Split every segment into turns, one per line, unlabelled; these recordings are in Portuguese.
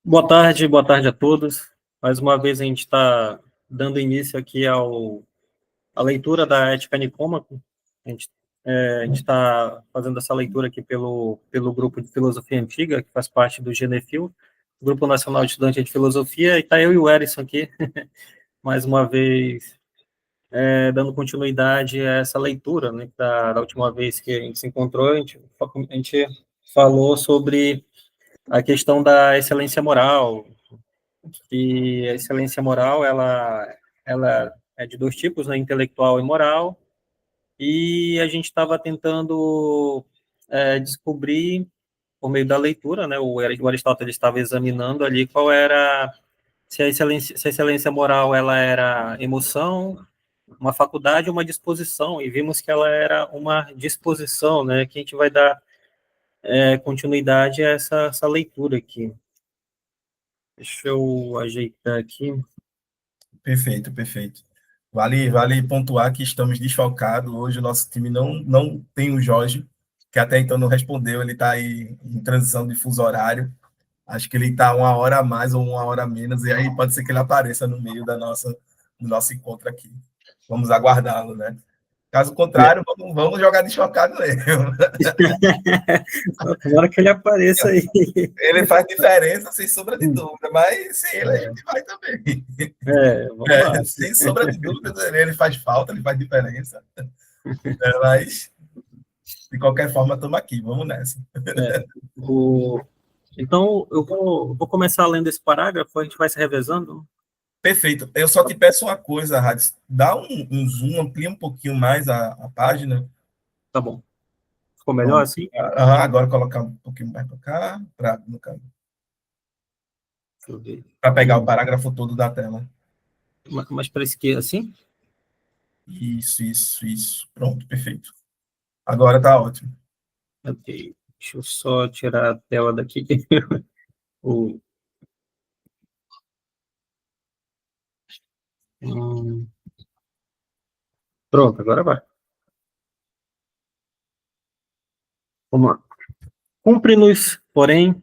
Boa tarde a todos. Mais uma vez a gente está dando início aqui à leitura da Ética Nicômaco. A gente está fazendo essa leitura aqui pelo grupo de Filosofia Antiga, que faz parte do GNFIL, Grupo Nacional de Estudantes de Filosofia, e está eu e o Erison aqui, mais uma vez, dando continuidade a essa leitura, né, da última vez que a gente se encontrou, a gente falou sobre a questão da excelência moral, e a excelência moral, ela é de dois tipos, né, intelectual e moral, e a gente estava tentando descobrir, por meio da leitura, né, o Aristóteles estava examinando ali qual era, se a excelência moral ela era emoção, uma faculdade ou uma disposição, e vimos que ela era uma disposição, né, que a gente vai dar continuidade a essa leitura aqui. Deixa eu ajeitar aqui.
Perfeito, perfeito. Vale pontuar que estamos desfalcados. Hoje o nosso time não tem o Jorge, que até então não respondeu. Ele está aí em transição de fuso horário. Acho que ele está uma hora a mais ou uma hora a menos, e aí pode ser que ele apareça no meio do nosso encontro aqui. Vamos aguardá-lo, né? Caso contrário, vamos jogar desfalcado mesmo.
Tomara que ele apareça aí.
Ele faz diferença, sem sombra de dúvida, mas sem ele a gente vai também.
Vamos lá.
Sem sombra de dúvida, ele faz falta, ele faz diferença. Mas, de qualquer forma, estamos aqui, vamos nessa.
É, o, então, eu vou começar lendo esse parágrafo, a gente vai se revezando.
Perfeito. Eu só te peço uma coisa, Radis. Dá um zoom, amplia um pouquinho mais a página.
Tá bom. Ficou melhor
Pronto.
assim?
Agora colocar um pouquinho mais para cá,
Deixa eu ver.
para pegar o parágrafo todo da tela.
Mas para a esquerda, assim?
Isso. Pronto, perfeito. Agora tá ótimo.
Ok. Deixa eu só tirar a tela daqui. o, pronto, agora vai. Vamos lá. Cumpre-nos, porém,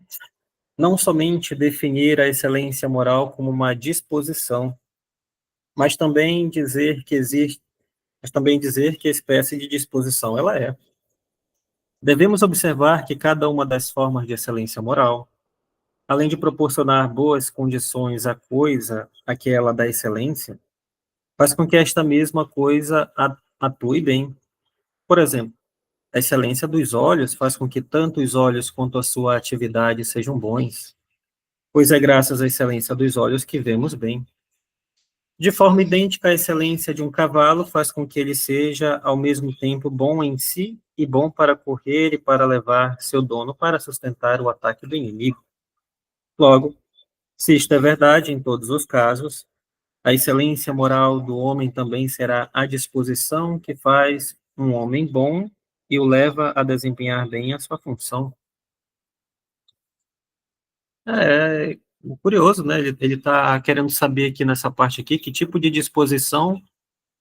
não somente definir a excelência moral como uma disposição, mas também dizer que existe, mas também dizer que espécie de disposição ela é. Devemos observar que cada uma das formas de excelência moral, além de proporcionar boas condições à coisa aquela da excelência, faz com que esta mesma coisa atue bem. Por exemplo, a excelência dos olhos faz com que tanto os olhos quanto a sua atividade sejam bons, pois é graças à excelência dos olhos que vemos bem. De forma idêntica, a excelência de um cavalo faz com que ele seja, ao mesmo tempo, bom em si e bom para correr e para levar seu dono para sustentar o ataque do inimigo. Logo, se isto é verdade em todos os casos, a excelência moral do homem também será a disposição que faz um homem bom e o leva a desempenhar bem a sua função. É curioso, né? Ele está querendo saber aqui nessa parte aqui que tipo de disposição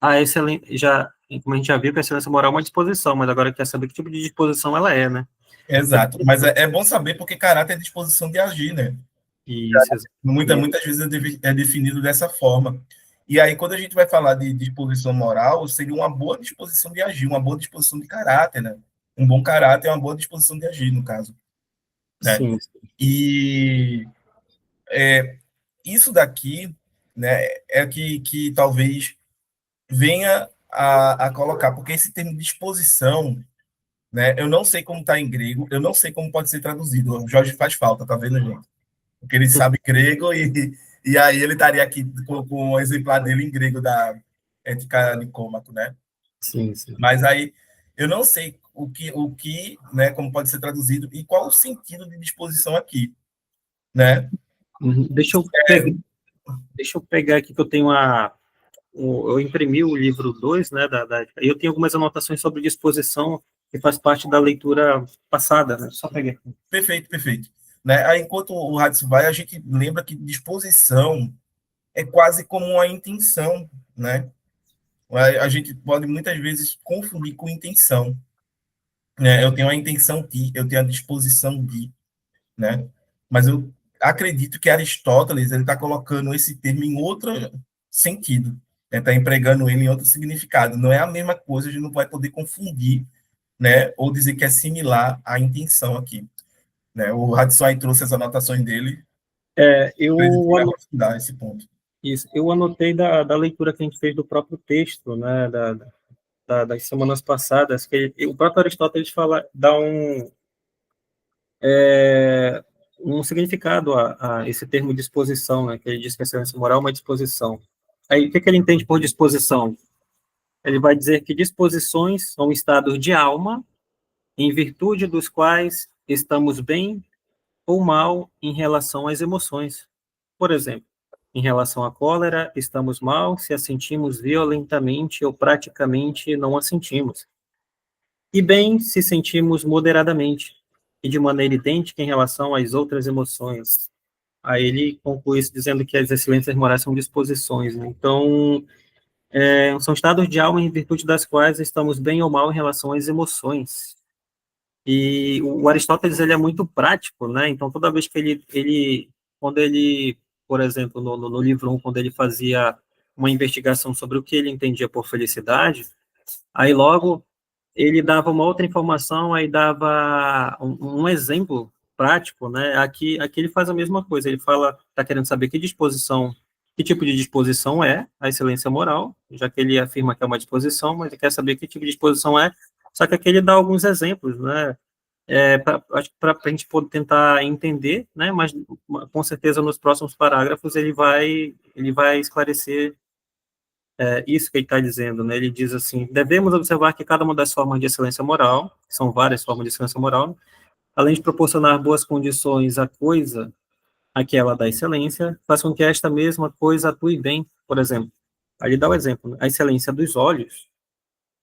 a excelência, já, como a gente já viu, que a excelência moral é uma disposição, mas agora quer saber que tipo de disposição ela é, né?
Exato. Mas é bom saber porque caráter é disposição de agir, né?
Isso,
Muitas vezes é definido dessa forma. E aí, quando a gente vai falar de disposição moral, seria uma boa disposição de agir, uma boa disposição de caráter, né? Um bom caráter é uma boa disposição de agir, no caso, né?
sim,
E isso daqui, né, é que talvez venha a colocar, porque esse termo disposição, né, eu não sei como está em grego, eu não sei como pode ser traduzido. O Jorge faz falta, tá vendo, gente? Porque ele sabe grego e aí ele estaria aqui com o exemplar dele em grego da Ética Nicômaco, né?
sim, sim.
Mas aí eu não sei né, como pode ser traduzido e qual o sentido de disposição aqui, né?
Uhum. Deixa eu pegar aqui que eu tenho eu imprimi o livro 2, né, e eu tenho algumas anotações sobre disposição que faz parte da leitura passada, né? Só peguei.
Perfeito, perfeito. Né? Aí, enquanto o Hatz vai, a gente lembra que disposição é quase como uma intenção, né? A gente pode muitas vezes confundir com intenção, né? Eu tenho a intenção de, eu tenho a disposição de, né? Mas acredito que Aristóteles ele está colocando esse termo em outro sentido, está empregando ele em outro significado. Não é a mesma coisa, a gente não vai poder confundir, né, ou dizer que é similar à intenção aqui. Né? O Radisson aí trouxe as anotações dele, acredito que vai aprofundar esse ponto.
Isso, eu anotei da leitura que a gente fez do próprio texto, né, das semanas passadas, que o próprio Aristóteles dá um significado a esse termo disposição, né, que ele diz que a excelência moral é uma disposição. Aí, o que ele entende por disposição? Ele vai dizer que disposições são estados de alma, em virtude dos quais estamos bem ou mal em relação às emoções. Por exemplo, em relação à cólera, estamos mal se a sentimos violentamente ou praticamente não a sentimos. E bem se sentimos moderadamente, e de maneira idêntica em relação às outras emoções. Aí ele conclui isso dizendo que as excelências morais são disposições, né? Então, são estados de alma em virtude das quais estamos bem ou mal em relação às emoções. E o Aristóteles, ele é muito prático, né? Então, toda vez que quando ele, por exemplo, no livro 1, quando ele fazia uma investigação sobre o que ele entendia por felicidade, aí logo ele dava uma outra informação, aí dava um exemplo prático, né? Aqui ele faz a mesma coisa, ele fala, está querendo saber que tipo de disposição é a excelência moral, já que ele afirma que é uma disposição, mas ele quer saber que tipo de disposição é, só que aqui ele dá alguns exemplos, né? Para a gente poder tentar entender, né? Mas com certeza nos próximos parágrafos ele vai esclarecer isso que ele está dizendo, né? Ele diz assim: devemos observar que cada uma das formas de excelência moral, são várias formas de excelência moral, além de proporcionar boas condições à coisa, aquela da excelência, faz com que esta mesma coisa atue bem. Por exemplo, aí ele dá o exemplo, né? A excelência dos olhos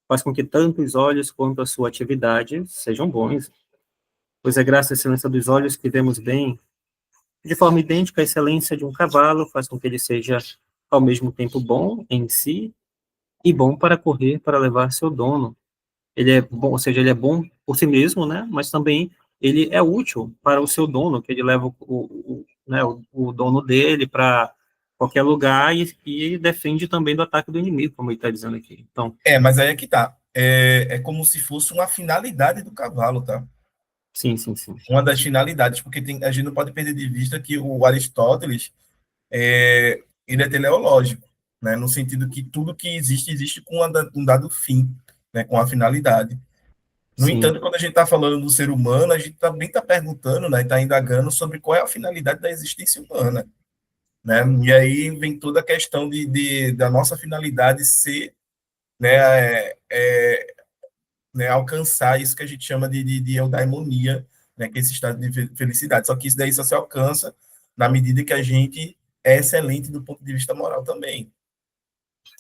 faz com que tanto os olhos quanto a sua atividade sejam bons, pois é graças à excelência dos olhos que vemos bem. De forma idêntica, a excelência de um cavalo faz com que ele seja ao mesmo tempo bom em si e bom para correr, para levar seu dono. Ele é bom, ou seja, ele é bom por si mesmo, né? Mas também ele é útil para o seu dono, que ele leva né, o dono dele para qualquer lugar e defende também do ataque do inimigo, como ele está dizendo aqui. Então,
Mas aí é que tá. É como se fosse uma finalidade do cavalo, tá?
sim, sim, sim.
Uma das finalidades, porque a gente não pode perder de vista que o Aristóteles ele é teleológico, né? No sentido que tudo que existe, existe com um dado fim, né? Com a finalidade. No
Sim.
entanto, quando a gente está falando do ser humano, a gente também está perguntando, né? Está indagando sobre qual é a finalidade da existência humana, né? E aí vem toda a questão da nossa finalidade ser, né? Né, alcançar isso que a gente chama de eudaimonia, né, que é esse estado de felicidade. Só que isso daí só se alcança na medida que a gente é excelente do ponto de vista moral também,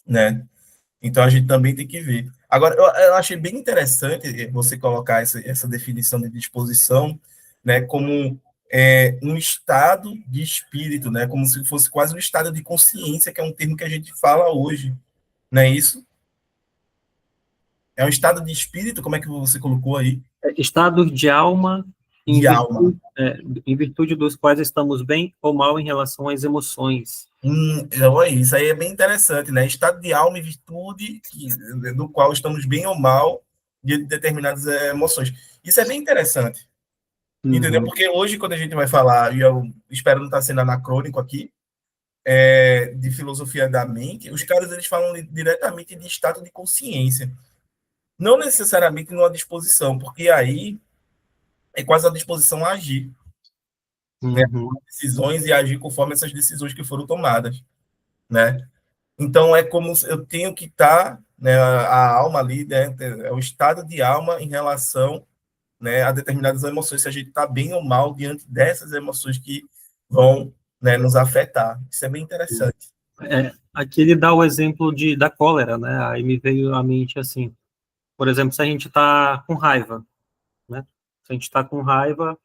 né? Então a gente também tem que ver. Agora, eu achei bem interessante você colocar essa definição de disposição, né, como um estado de espírito, né, como se fosse quase um estado de consciência, que é um termo que a gente fala hoje, não é isso? É um estado de espírito, como é que você colocou aí?
Estados de alma em
De alma.
virtude, em virtude dos quais estamos bem ou mal em relação às emoções.
Isso aí é bem interessante, né? Estado de alma e virtude do qual estamos bem ou mal de determinadas emoções. Isso é bem interessante, entendeu?
Uhum.
Porque hoje, quando a gente vai falar, e eu espero não estar sendo anacrônico aqui, de filosofia da mente, os caras eles falam diretamente de estado de consciência, não necessariamente numa disposição, porque aí é quase a disposição a agir, né?
Uhum.
Decisões e agir conforme essas decisões que foram tomadas, né? Então é como eu tenho que estar, né, a alma ali, né, é o estado de alma em relação, né, a determinadas emoções, se a gente está bem ou mal diante dessas emoções que vão, né, nos afetar. Isso é bem interessante.
Aqui ele dá o exemplo da cólera, né? Aí me veio à mente assim, por exemplo, se a gente está com raiva, né? Se a gente está com raiva,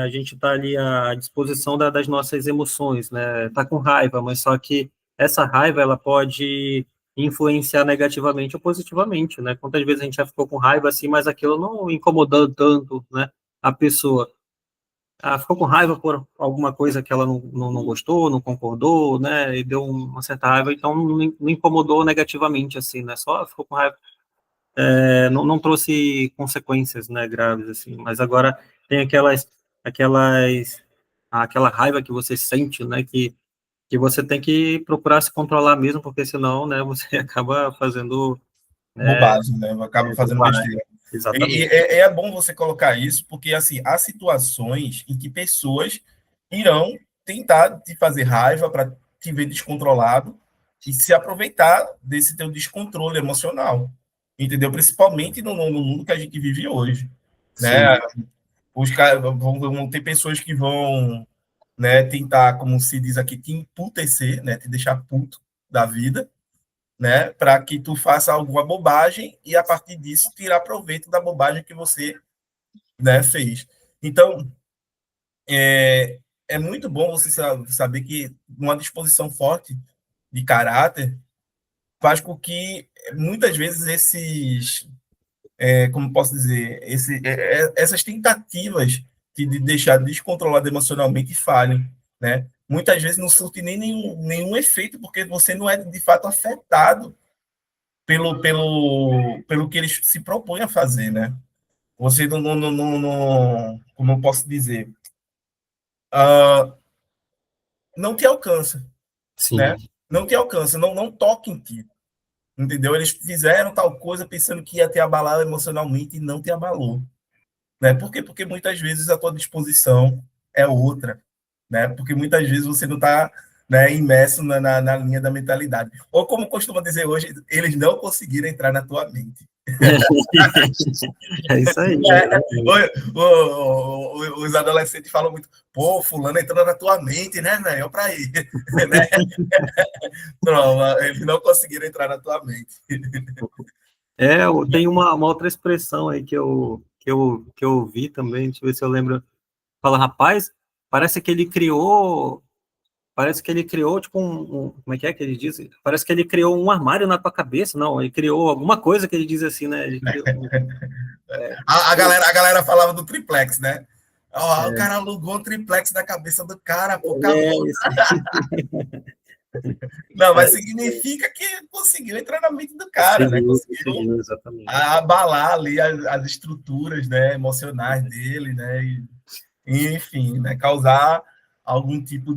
a gente está ali à disposição das nossas emoções, né? Está com raiva, mas só que essa raiva ela pode influenciar negativamente ou positivamente, né? Quantas vezes a gente já ficou com raiva assim, mas aquilo não incomodando tanto, né? A pessoa. ficou com raiva por alguma coisa que ela não gostou, não concordou, né, e deu uma certa raiva, então não incomodou negativamente, assim, né, só ficou com raiva, não trouxe consequências, né, graves, assim, mas agora tem aquela raiva que você sente, né, que você tem que procurar se controlar mesmo, porque senão, né, você acaba fazendo,
Bobagem, né? Acaba fazendo
bobagem.
besteira. E
Exatamente.
é bom você colocar isso, porque assim, há situações em que pessoas irão tentar te fazer raiva para te ver descontrolado e se aproveitar desse teu descontrole emocional. Entendeu? Principalmente no mundo que a gente vive hoje. Né?
Sim.
Os caras vão ter pessoas que vão, né, tentar, como se diz aqui, te emputecer, né, te deixar puto da vida, né, para que tu faça alguma bobagem e a partir disso tirar proveito da bobagem que você, né, fez. Então, é muito bom você saber que uma disposição forte de caráter faz com que muitas vezes como posso dizer, essas tentativas de deixar descontrolado emocionalmente falhem, né? Muitas vezes não surte nem nenhum efeito, porque você não é de fato afetado pelo que eles se propõem a fazer, né? Você como eu posso dizer, uh, não te alcança, né?
Sim.
Não te alcança, não toca em ti, entendeu? Eles fizeram tal coisa pensando que ia te abalar emocionalmente e não te abalou, né? Por quê? Porque muitas vezes a tua disposição é outra, né? Porque muitas vezes você não está, né, imerso na linha da mentalidade. Ou como costuma dizer hoje, eles não conseguiram entrar na tua mente.
É isso aí, exatamente.
Os adolescentes falam muito, pô, fulano entrou na tua mente, né, velho? Olha pra aí. Né? Não, eles não conseguiram entrar na tua mente.
Tem uma outra expressão aí que eu vi também, deixa eu ver se eu lembro. Fala, rapaz, parece que ele criou, tipo, como é que ele diz? Parece que ele criou um armário na tua cabeça, não, ele criou alguma coisa que ele diz assim, né? Ele criou,
A galera falava do triplex, né? O
é,
cara alugou um triplex na cabeça do cara, pô, acabou.
é, isso,
Não,
é,
mas significa que conseguiu entrar na mente do cara, né? Conseguiu
conseguiu, exatamente.
abalar ali as estruturas, né, emocionais dele, né? Enfim, né, causar algum tipo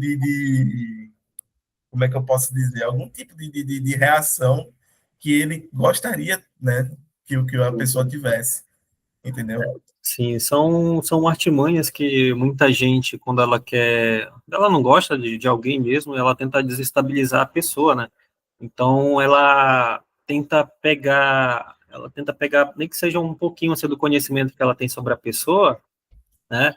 como é que eu posso dizer, algum tipo de reação que ele gostaria, né, que a pessoa tivesse, entendeu?
Sim, são artimanhas que muita gente, quando ela não gosta de alguém mesmo, ela tenta desestabilizar a pessoa, né? Então, ela tenta pegar, nem que seja um pouquinho assim, do conhecimento que ela tem sobre a pessoa, né?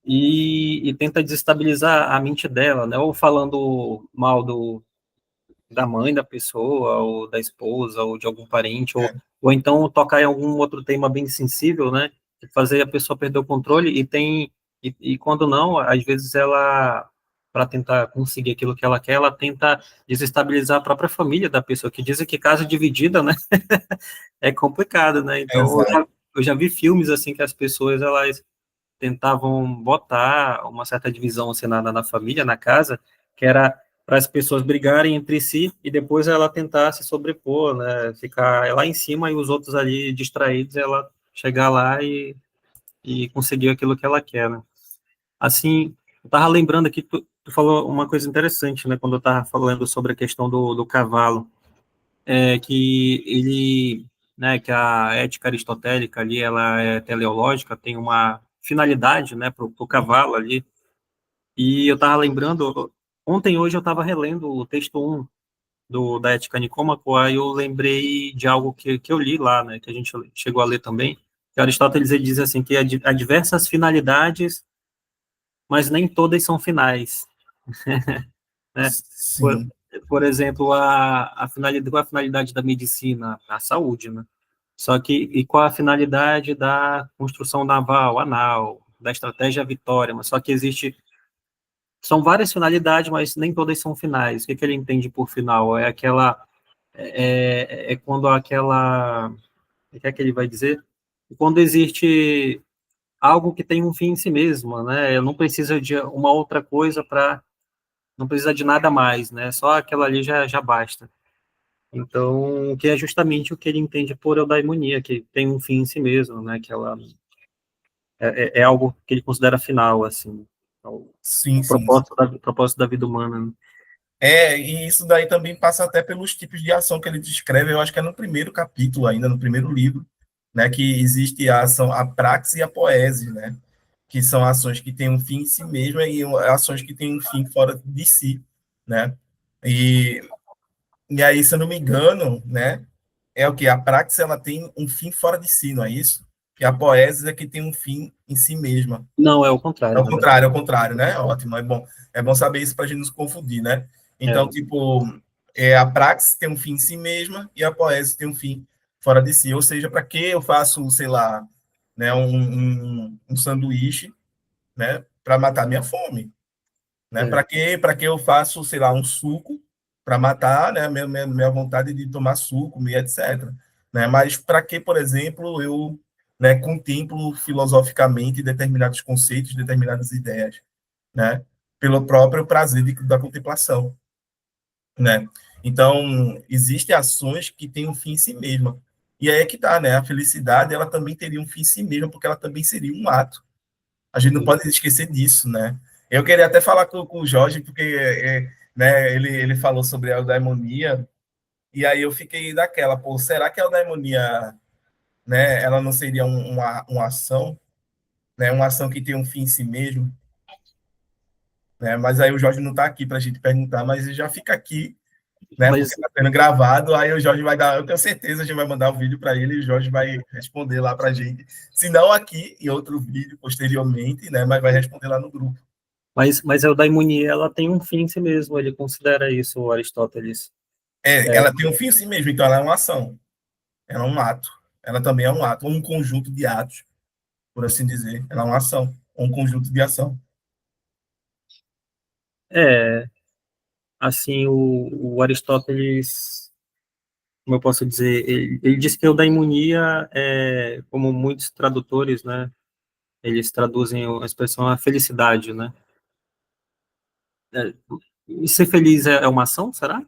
E tenta desestabilizar a mente dela, né? Ou falando mal da mãe da pessoa, ou da esposa, ou de algum parente, ou então tocar em algum outro tema bem sensível, né? Fazer a pessoa perder o controle e quando não, às vezes ela, para tentar conseguir aquilo que ela quer, ela tenta desestabilizar a própria família da pessoa, que dizem que casa dividida, né? É complicado, né? Então,
Exato.
eu já vi filmes assim que as pessoas elas tentavam botar uma certa divisão assim, na família, na casa, que era para as pessoas brigarem entre si e depois ela tentar se sobrepor, né? Ficar lá em cima e os outros ali distraídos, ela chegar lá e conseguir aquilo que ela quer, né? Assim, eu estava lembrando aqui, tu falou uma coisa interessante, né? Quando eu estava falando sobre a questão do cavalo, que ele, né, que a ética aristotélica ali, ela é teleológica, tem uma finalidade, né, para o cavalo ali. E eu estava lembrando, ontem, hoje, eu estava relendo o texto um da Ética Nicômaco, aí eu lembrei de algo que eu li lá, né, que a gente chegou a ler também, que Aristóteles ele diz assim, que há diversas finalidades, mas nem todas são finais, né? Por,
Sim,
por exemplo, qual a finalidade da medicina? A saúde, né? Só que, e qual a finalidade da construção naval, anal, da estratégia Vitória? Mas só que são várias finalidades, mas nem todas são finais. O que ele entende por final? Quando aquela, o que é que ele vai dizer? Quando existe algo que tem um fim em si mesmo, né? Eu não preciso de uma outra coisa para, não precisa de nada mais, né? Só aquela ali já basta. Então, que é justamente o que ele entende por eudaimonia, que tem um fim em si mesmo, né? Que ela é algo que ele considera final, assim,
Sim,
o
sim.
propósito da vida humana, né?
E isso daí também passa até pelos tipos de ação que ele descreve, eu acho que é no primeiro capítulo ainda, no primeiro livro, né, que existe a ação, a praxis e a poese, né, que são ações que têm um fim em si mesmo e ações que têm um fim fora de si, né, e, e aí, se eu não me engano, né, é o que? A praxis, ela tem um fim fora de si, não é isso? E a poesia é que tem um fim em si mesma.
Não, é o contrário, na verdade.
É o contrário, né? Ótimo, é bom saber isso para a gente não se confundir, né? Então,
É,
tipo, a praxis tem um fim em si mesma e a poesia tem um fim fora de si. Ou seja, para que eu faço, sei lá, né, um sanduíche, né, para matar minha fome, né?
é,
Para que eu faço, sei lá, um suco para matar, né, minha vontade de tomar suco e etc. Né? Mas para que, por exemplo, eu, né, contemplo filosoficamente determinados conceitos, determinadas ideias, né? Pelo próprio prazer da contemplação, né? Então, existem ações que têm um fim em si mesma. E aí é que tá, né? A felicidade, ela também teria um fim em si mesma, porque ela também seria um ato. A gente não
sim.
pode esquecer disso, né? Eu queria até falar com o Jorge, porque né, ele falou sobre a eudaimonia, e aí eu fiquei daquela, pô, será que a eudaimonia, né, ela não seria uma ação, né, uma ação que tem um fim em si mesmo, né? Mas aí o Jorge não está aqui para a gente perguntar, mas já fica aqui, né, porque
Mas,
está sendo gravado, aí o Jorge vai dar, eu tenho certeza, a gente vai mandar o vídeo para ele e o Jorge vai responder lá para a gente, se não aqui, em outro vídeo posteriormente, né, mas vai responder lá no grupo.
mas a eudaimonia, ela tem um fim em si mesmo, ele considera isso, o Aristóteles. É,
Ela tem um fim em si mesmo, então ela é uma ação, ela é um ato. Ela também é um ato, um conjunto de atos, por assim dizer. Ela é uma ação, um conjunto de ação.
é, assim, o Aristóteles, como eu posso dizer, ele diz que a eudaimonia é, como muitos tradutores, né, eles traduzem a expressão a felicidade, né? É, e ser feliz é uma ação, será?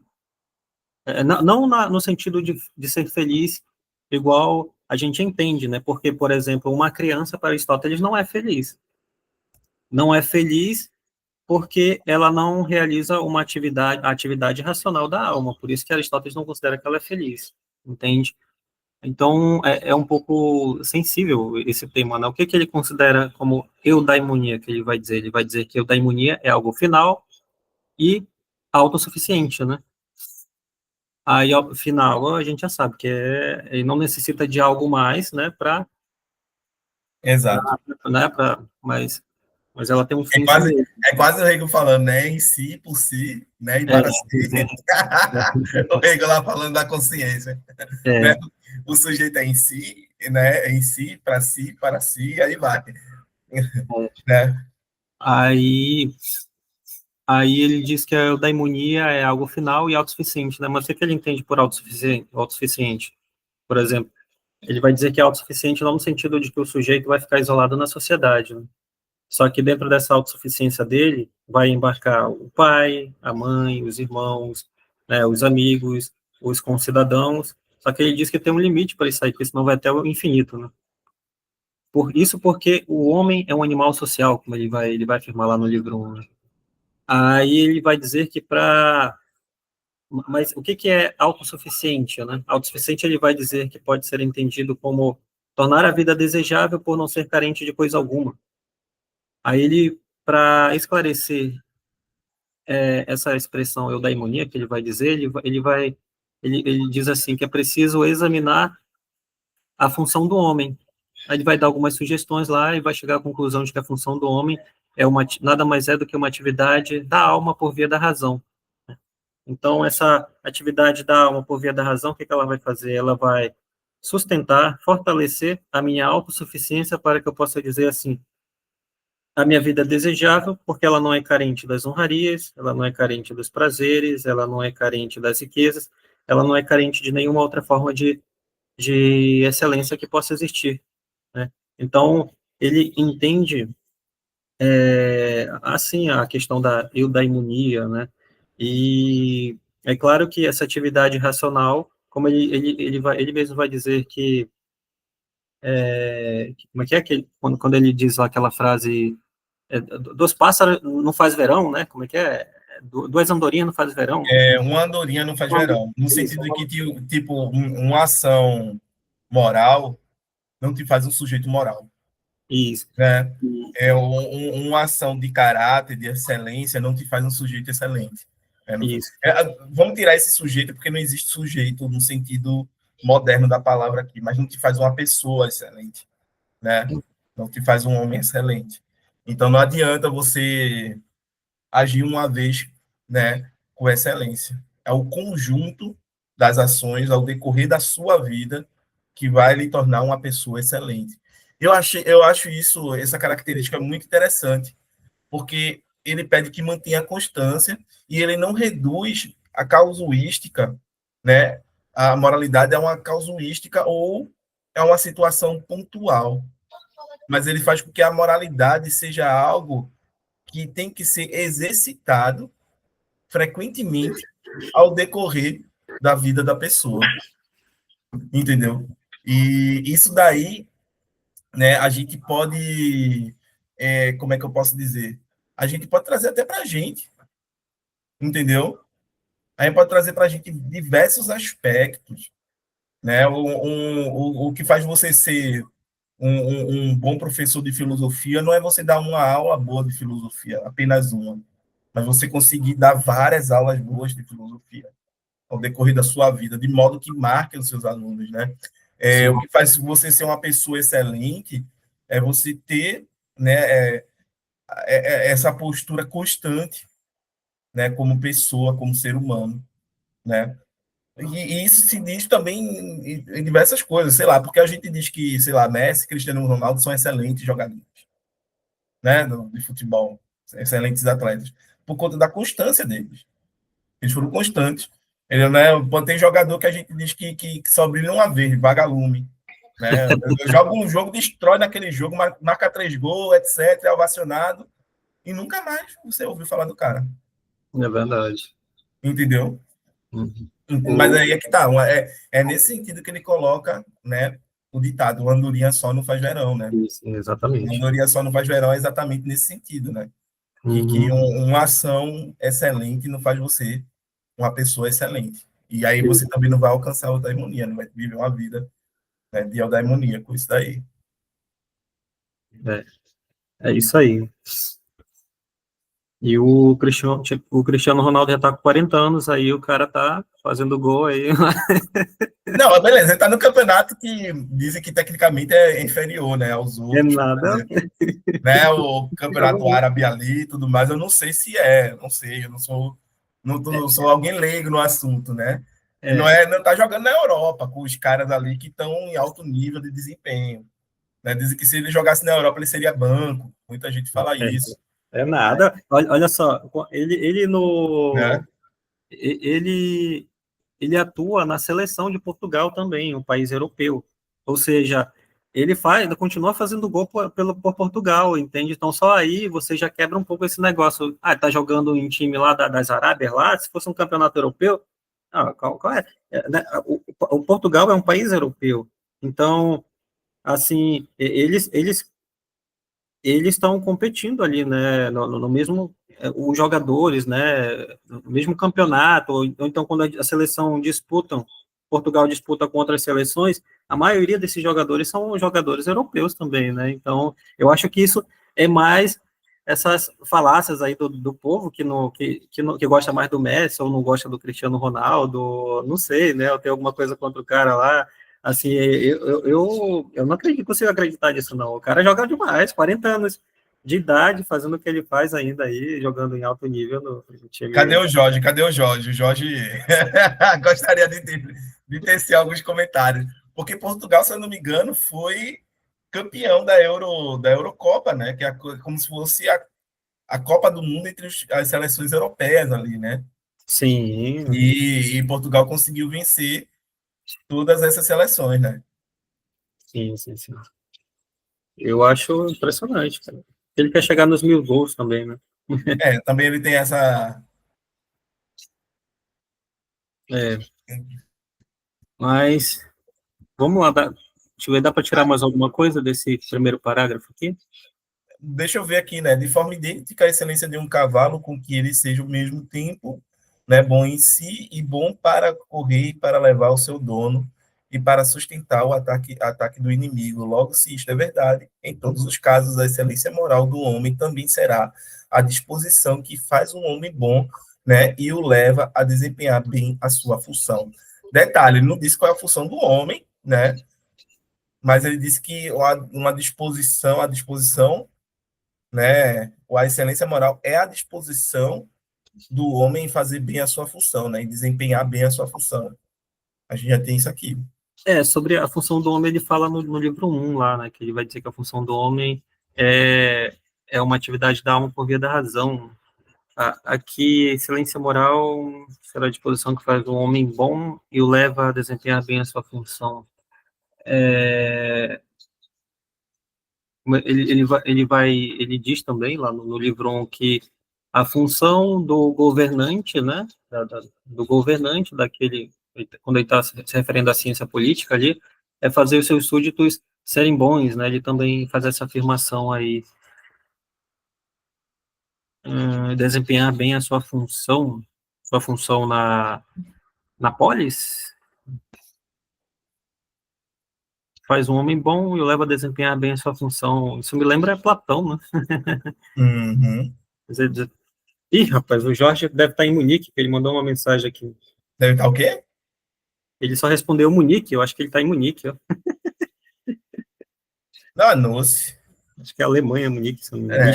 Não no sentido de ser feliz igual a gente entende, né? Porque, por exemplo, uma criança para Aristóteles não é feliz. Não é feliz porque ela não realiza uma atividade, a atividade racional da alma. Por isso que Aristóteles não considera que ela é feliz, entende? Então, é um pouco sensível esse tema, né? O que que ele considera como eudaimonia, que ele vai dizer? Ele vai dizer que eudaimonia é algo final e autossuficiente, né? Aí, ao final, a gente já sabe que ele não necessita de algo mais, né,
Exato.
mas ela tem um
É
fim em si
quase,
mesmo.
é quase o Hegel falando, né? Em si, por si, né? E
É,
para si. O Hegel lá falando da consciência, né?
é,
O sujeito é em si, né? É em si, para si, e aí vai,
é.
né?
Aí, aí ele diz que a eudaimonia é algo final e autossuficiente, né? Mas o que ele entende por autossuficiente? Autossuficiente? Por exemplo, ele vai dizer que é autossuficiente não no sentido de que o sujeito vai ficar isolado na sociedade, né? Só que dentro dessa autossuficiência dele, vai embarcar o pai, a mãe, os irmãos, né, os amigos, os concidadãos. Só que ele diz que tem um limite para isso aí, porque senão vai até o infinito, né? Por isso, porque o homem é um animal social, como ele vai afirmar lá no livro 1. Né? Aí ele vai dizer que para. Mas o que, que é autossuficiente, né? Autossuficiente ele vai dizer que pode ser entendido como tornar a vida desejável por não ser carente de coisa alguma. Aí ele, para esclarecer essa expressão eudaimonia que ele vai dizer, ele diz assim que é preciso examinar a função do homem. Aí ele vai dar algumas sugestões lá e vai chegar à conclusão de que a função do homem nada mais é do que uma atividade da alma por via da razão. Então, essa atividade da alma por via da razão, o que ela vai fazer? Ela vai sustentar, fortalecer a minha autossuficiência para que eu possa dizer assim, a minha vida é desejável porque ela não é carente das honrarias, ela não é carente dos prazeres, ela não é carente das riquezas, ela não é carente de nenhuma outra forma de excelência que possa existir, né? Então, ele entende, assim, a questão da eudaimonia, né? E é claro que essa atividade racional, como ele mesmo vai dizer que, como é que quando ele diz lá aquela frase, dos pássaros não faz verão, né? Como é que é? Duas andorinhas não faz verão.
Uma andorinha não faz verão, no
Isso,
sentido de que, tipo, uma ação moral não te faz um sujeito moral,
isso,
né? Uma ação de caráter, de excelência, não te faz um sujeito excelente. Né?
isso,
Vamos tirar esse sujeito, porque não existe sujeito no sentido moderno da palavra aqui, mas não te faz uma pessoa excelente, né? Não te faz um homem excelente. Então, não adianta você agir uma vez, né, com excelência. É o conjunto das ações ao decorrer da sua vida que vai lhe tornar uma pessoa excelente. Eu acho essa característica muito interessante, porque ele pede que mantenha a constância e ele não reduz a causuística, né? A moralidade é uma causuística ou é uma situação pontual, mas ele faz com que a moralidade seja algo que tem que ser exercitado frequentemente ao decorrer da vida da pessoa, entendeu? E isso daí, né, a gente pode, como é que eu posso dizer? A gente pode trazer até para a gente, entendeu? A gente pode trazer para a gente diversos aspectos, né? O que faz você ser um bom professor de filosofia não é você dar uma aula boa de filosofia, apenas uma, mas você conseguir dar várias aulas boas de filosofia ao decorrer da sua vida, de modo que marque os seus alunos, né? O
sim,
que faz você ser uma pessoa excelente é você ter, né, essa postura constante, né, como pessoa, como ser humano, né? E isso se diz também em diversas coisas, sei lá, porque a gente diz que, sei lá, Messi e Cristiano Ronaldo são excelentes jogadores, né, de futebol, excelentes atletas, por conta da constância deles. Eles foram constantes. Ele, né, tem jogador que a gente diz que só brilha uma vez, vagalume. Né? Joga um jogo, destrói naquele jogo, marca 3 gols, etc., é ovacionado, e nunca mais você ouviu falar do cara.
é verdade.
Entendeu?
Uhum.
Mas aí é que tá. É nesse sentido que ele coloca, né, o ditado: uma andorinha só não faz verão, né?
Isso,
Uma
exatamente.
andorinha só não faz verão é exatamente nesse sentido, né? Que
Uhum.
uma ação excelente não faz você uma pessoa excelente. E aí você também não vai alcançar a eudaimonia, não vai viver uma vida, né, de eudaimonia com isso daí.
É, é isso aí. E o Cristiano Ronaldo já tá com 40 anos, aí o cara tá fazendo gol aí.
Não, beleza, ele tá no campeonato que dizem que tecnicamente é inferior, né, aos
É
outros, por
nada.
exemplo, né, o
Joga
campeonato
muito.
árabe ali e tudo mais, eu não sei se é, não sei, eu não sou alguém leigo no assunto, né? Ele
É,
não tá jogando na Europa com os caras ali que estão em alto nível de desempenho, né? Dizem que se ele jogasse na Europa ele seria banco, muita gente fala
é,
isso,
é nada. Olha só, ele
né?
no ele ele atua na seleção de Portugal também, um país europeu. Ou seja, ele continua fazendo gol por Portugal, entende? Então só aí você já quebra um pouco esse negócio. Ah, tá jogando em time lá das Arábias lá, se fosse um campeonato europeu, qual é? Né, o Portugal é um país europeu. Então, assim, eles estão competindo ali, né, no mesmo, os jogadores, né, no mesmo campeonato, ou então quando a seleção Portugal disputa com outras seleções, a maioria desses jogadores são jogadores europeus também, né, então eu acho que isso é mais essas falácias aí do povo que gosta mais do Messi ou não gosta do Cristiano Ronaldo, não sei, né, eu tenho alguma coisa contra o cara lá. Assim, eu não acredito, consigo acreditar nisso, não. O cara joga demais, 40 anos de idade, fazendo o que ele faz ainda aí, jogando em alto nível no
Cadê
time.
o Jorge? Cadê o Jorge? O Jorge gostaria de tecer alguns comentários. Porque Portugal, se eu não me engano, foi campeão da Eurocopa, né? Que é como se fosse a Copa do Mundo entre as seleções europeias ali, né?
Sim,
E Portugal conseguiu vencer todas essas seleções, né?
sim, sim, sim. Eu acho impressionante, cara. Ele quer chegar nos 1.000 gols também, né?
Também ele tem essa.
É, mas vamos lá, deixa eu ver, dá para tirar mais alguma coisa desse primeiro parágrafo aqui?
Deixa eu ver aqui, né? De forma idêntica à excelência de um cavalo, com que ele seja ao mesmo tempo, né, bom em si e bom para correr e para levar o seu dono e para sustentar o ataque do inimigo. Logo, se isto é verdade, em todos os casos, a excelência moral do homem também será a disposição que faz um homem bom, né, e o leva a desempenhar bem a sua função. Detalhe, ele não disse qual é a função do homem, né? Mas ele disse que uma disposição, a disposição, né? A excelência moral é a disposição do homem em fazer bem a sua função, né? Em desempenhar bem a sua função. A gente já tem isso aqui.
Sobre a função do homem, ele fala no livro 1 lá, né, que ele vai dizer que a função do homem é uma atividade da alma por via da razão. Aqui, excelência moral será a disposição que faz o homem bom e o leva a desempenhar bem a sua função. Ele diz também lá no livro 1 que a função do governante, né, do governante daquele, quando ele está se referindo à ciência política ali, é fazer os seus súditos serem bons, né, ele também faz essa afirmação aí, desempenhar bem a sua função na polis, faz um homem bom e o leva a desempenhar bem a sua função. Isso me lembra Platão, né?
Uhum.
Ih, rapaz, o Jorge deve estar em Munique, que ele mandou uma mensagem aqui.
Deve estar o quê?
Ele só respondeu Munique, eu acho que ele está em Munique, ó.
Danou-se.
Acho que é Alemanha, Munique, se não me engano.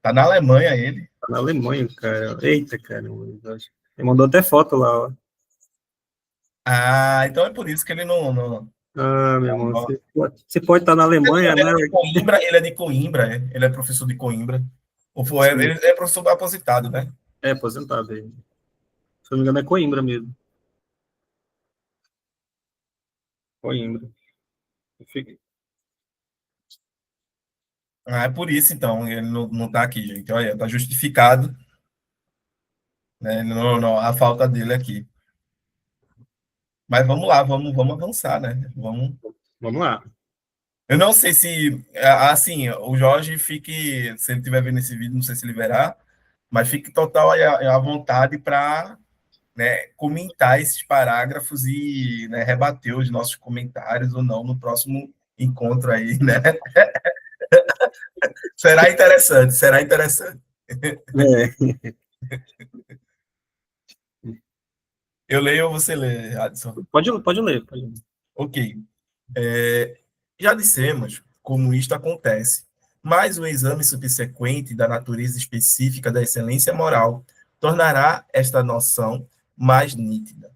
Tá na Alemanha ele.
Tá na Alemanha, cara. Eita, cara. Ele mandou até foto lá, ó.
Ah, então é por isso que ele não.
Ah, meu irmão, você pode estar na Alemanha, né?
Ele é de Coimbra, ele é professor de Coimbra. Ele é professor aposentado, né?
É, aposentado aí. Se não me engano, é Coimbra mesmo. Coimbra.
Ah, é por isso, então, ele não tá aqui, gente. Olha, tá justificado, né? A falta dele aqui. Mas vamos lá, vamos avançar, né?
Vamos lá.
Eu não sei se, assim, o Jorge fique, se ele estiver vendo esse vídeo, não sei se ele verá, mas fique total à vontade para, né, comentar esses parágrafos e, né, rebater os nossos comentários ou não no próximo encontro aí, né? Será interessante, será interessante.
É.
Eu leio ou você lê, Adson?
Pode ler, pode ler.
Ok. Já dissemos como isto acontece, mas o exame subsequente da natureza específica da excelência moral tornará esta noção mais nítida.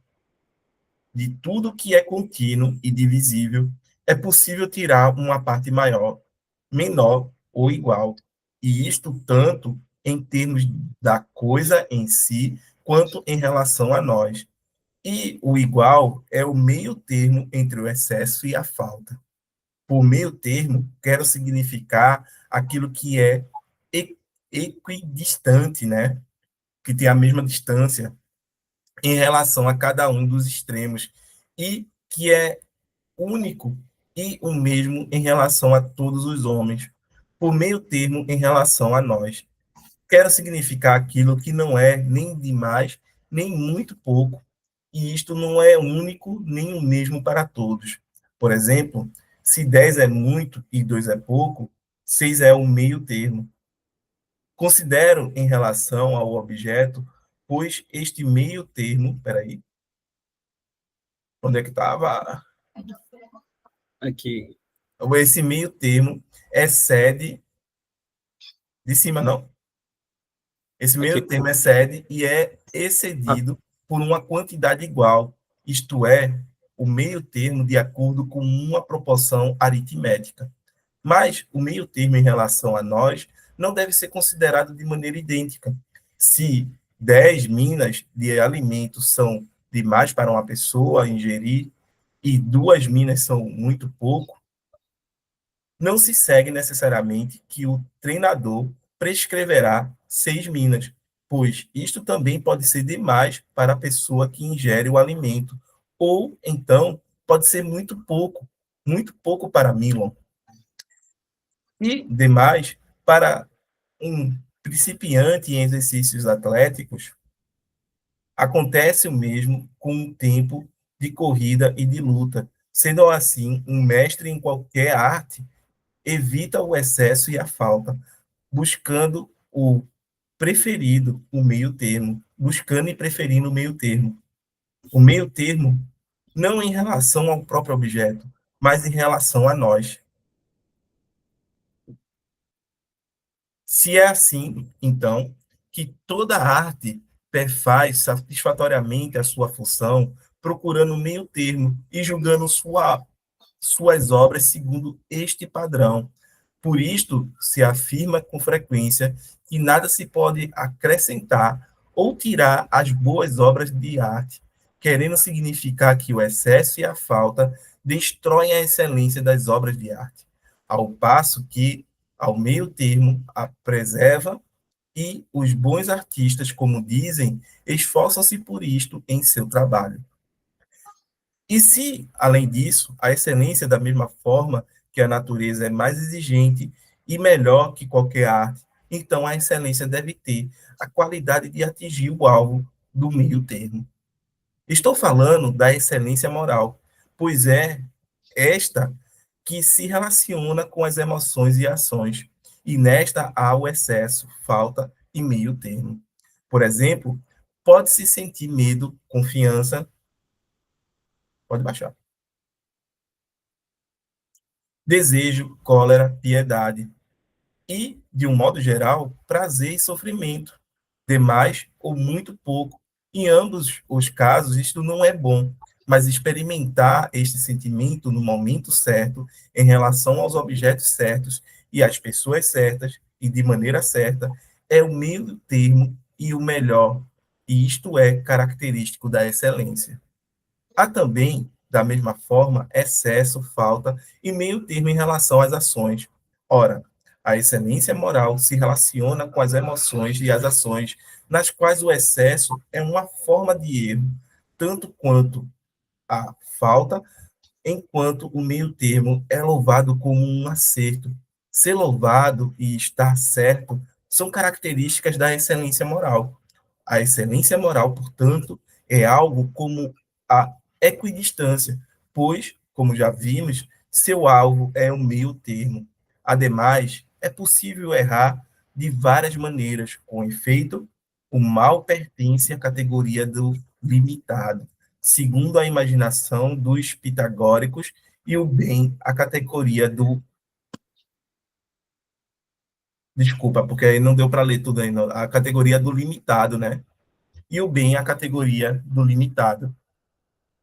De tudo que é contínuo e divisível, é possível tirar uma parte maior, menor ou igual, e isto tanto em termos da coisa em si, quanto em relação a nós. E o igual é o meio termo entre o excesso e a falta. Por meio termo, quero significar aquilo que é equidistante, né? Que tem a mesma distância em relação a cada um dos extremos e que é único e o mesmo em relação a todos os homens, por meio termo em relação a nós. Quero significar aquilo que não é nem demais, nem muito pouco, e isto não é único nem o mesmo para todos. Por exemplo, se 10 é muito e 2 é pouco, 6 é o meio termo. Considero em relação ao objeto, pois este meio termo, peraí, onde é que estava?
Aqui.
Esse meio termo excede, de cima não, esse
Aqui.
meio termo excede e é
Ah,
excedido por uma quantidade igual, isto é, o meio termo de acordo com uma proporção aritmética. Mas o meio termo em relação a nós não deve ser considerado de maneira idêntica. Se 10 minas de alimento são demais para uma pessoa ingerir e 2 minas são muito pouco, não se segue necessariamente que o treinador prescreverá 6 minas, pois isto também pode ser demais para a pessoa que ingere o alimento, ou então pode ser muito pouco para Milon, e demais para um principiante em exercícios atléticos. Acontece o mesmo com o tempo de corrida e de luta. Sendo assim, um mestre em qualquer arte evita o excesso e a falta, buscando o preferido, o meio termo, buscando e preferindo o meio termo. O meio termo não em relação ao próprio objeto, mas em relação a nós. Se é assim, então, que toda arte perfaz satisfatoriamente a sua função, procurando o meio termo e julgando suas obras segundo este padrão. Por isto, se afirma com frequência que nada se pode acrescentar ou tirar às boas obras de arte, querendo significar que o excesso e a falta destroem a excelência das obras de arte, ao passo que, ao meio termo, a preserva e os bons artistas, como dizem, esforçam-se por isto em seu trabalho. E se, além disso, a excelência, da mesma forma que a natureza é mais exigente e melhor que qualquer arte, então a excelência deve ter a qualidade de atingir o alvo do meio termo. Estou falando da excelência moral, pois é esta que se relaciona com as emoções e ações, e nesta há o excesso, falta e meio termo. Por exemplo, pode-se sentir medo, confiança, pode baixar, desejo, cólera, piedade e, de um modo geral, prazer e sofrimento, demais ou muito pouco. Em ambos os casos, isto não é bom, mas experimentar este sentimento no momento certo, em relação aos objetos certos e às pessoas certas e de maneira certa, é o meio termo e o melhor, e isto é característico da excelência. Há também, da mesma forma, excesso, falta e meio termo em relação às ações. Ora, a excelência moral se relaciona com as emoções e as ações, nas quais o excesso é uma forma de erro, tanto quanto a falta, enquanto o meio termo é louvado como um acerto. Ser louvado e estar certo são características da excelência moral. A excelência moral, portanto, é algo como a equidistância, pois, como já vimos, seu alvo é o meio termo. Ademais, é possível errar de várias maneiras. Com efeito, o mal pertence à categoria do limitado, segundo a imaginação dos pitagóricos, e o bem à categoria do. Desculpa, porque aí não deu para ler tudo ainda. A categoria do limitado, né? E o bem à categoria do limitado.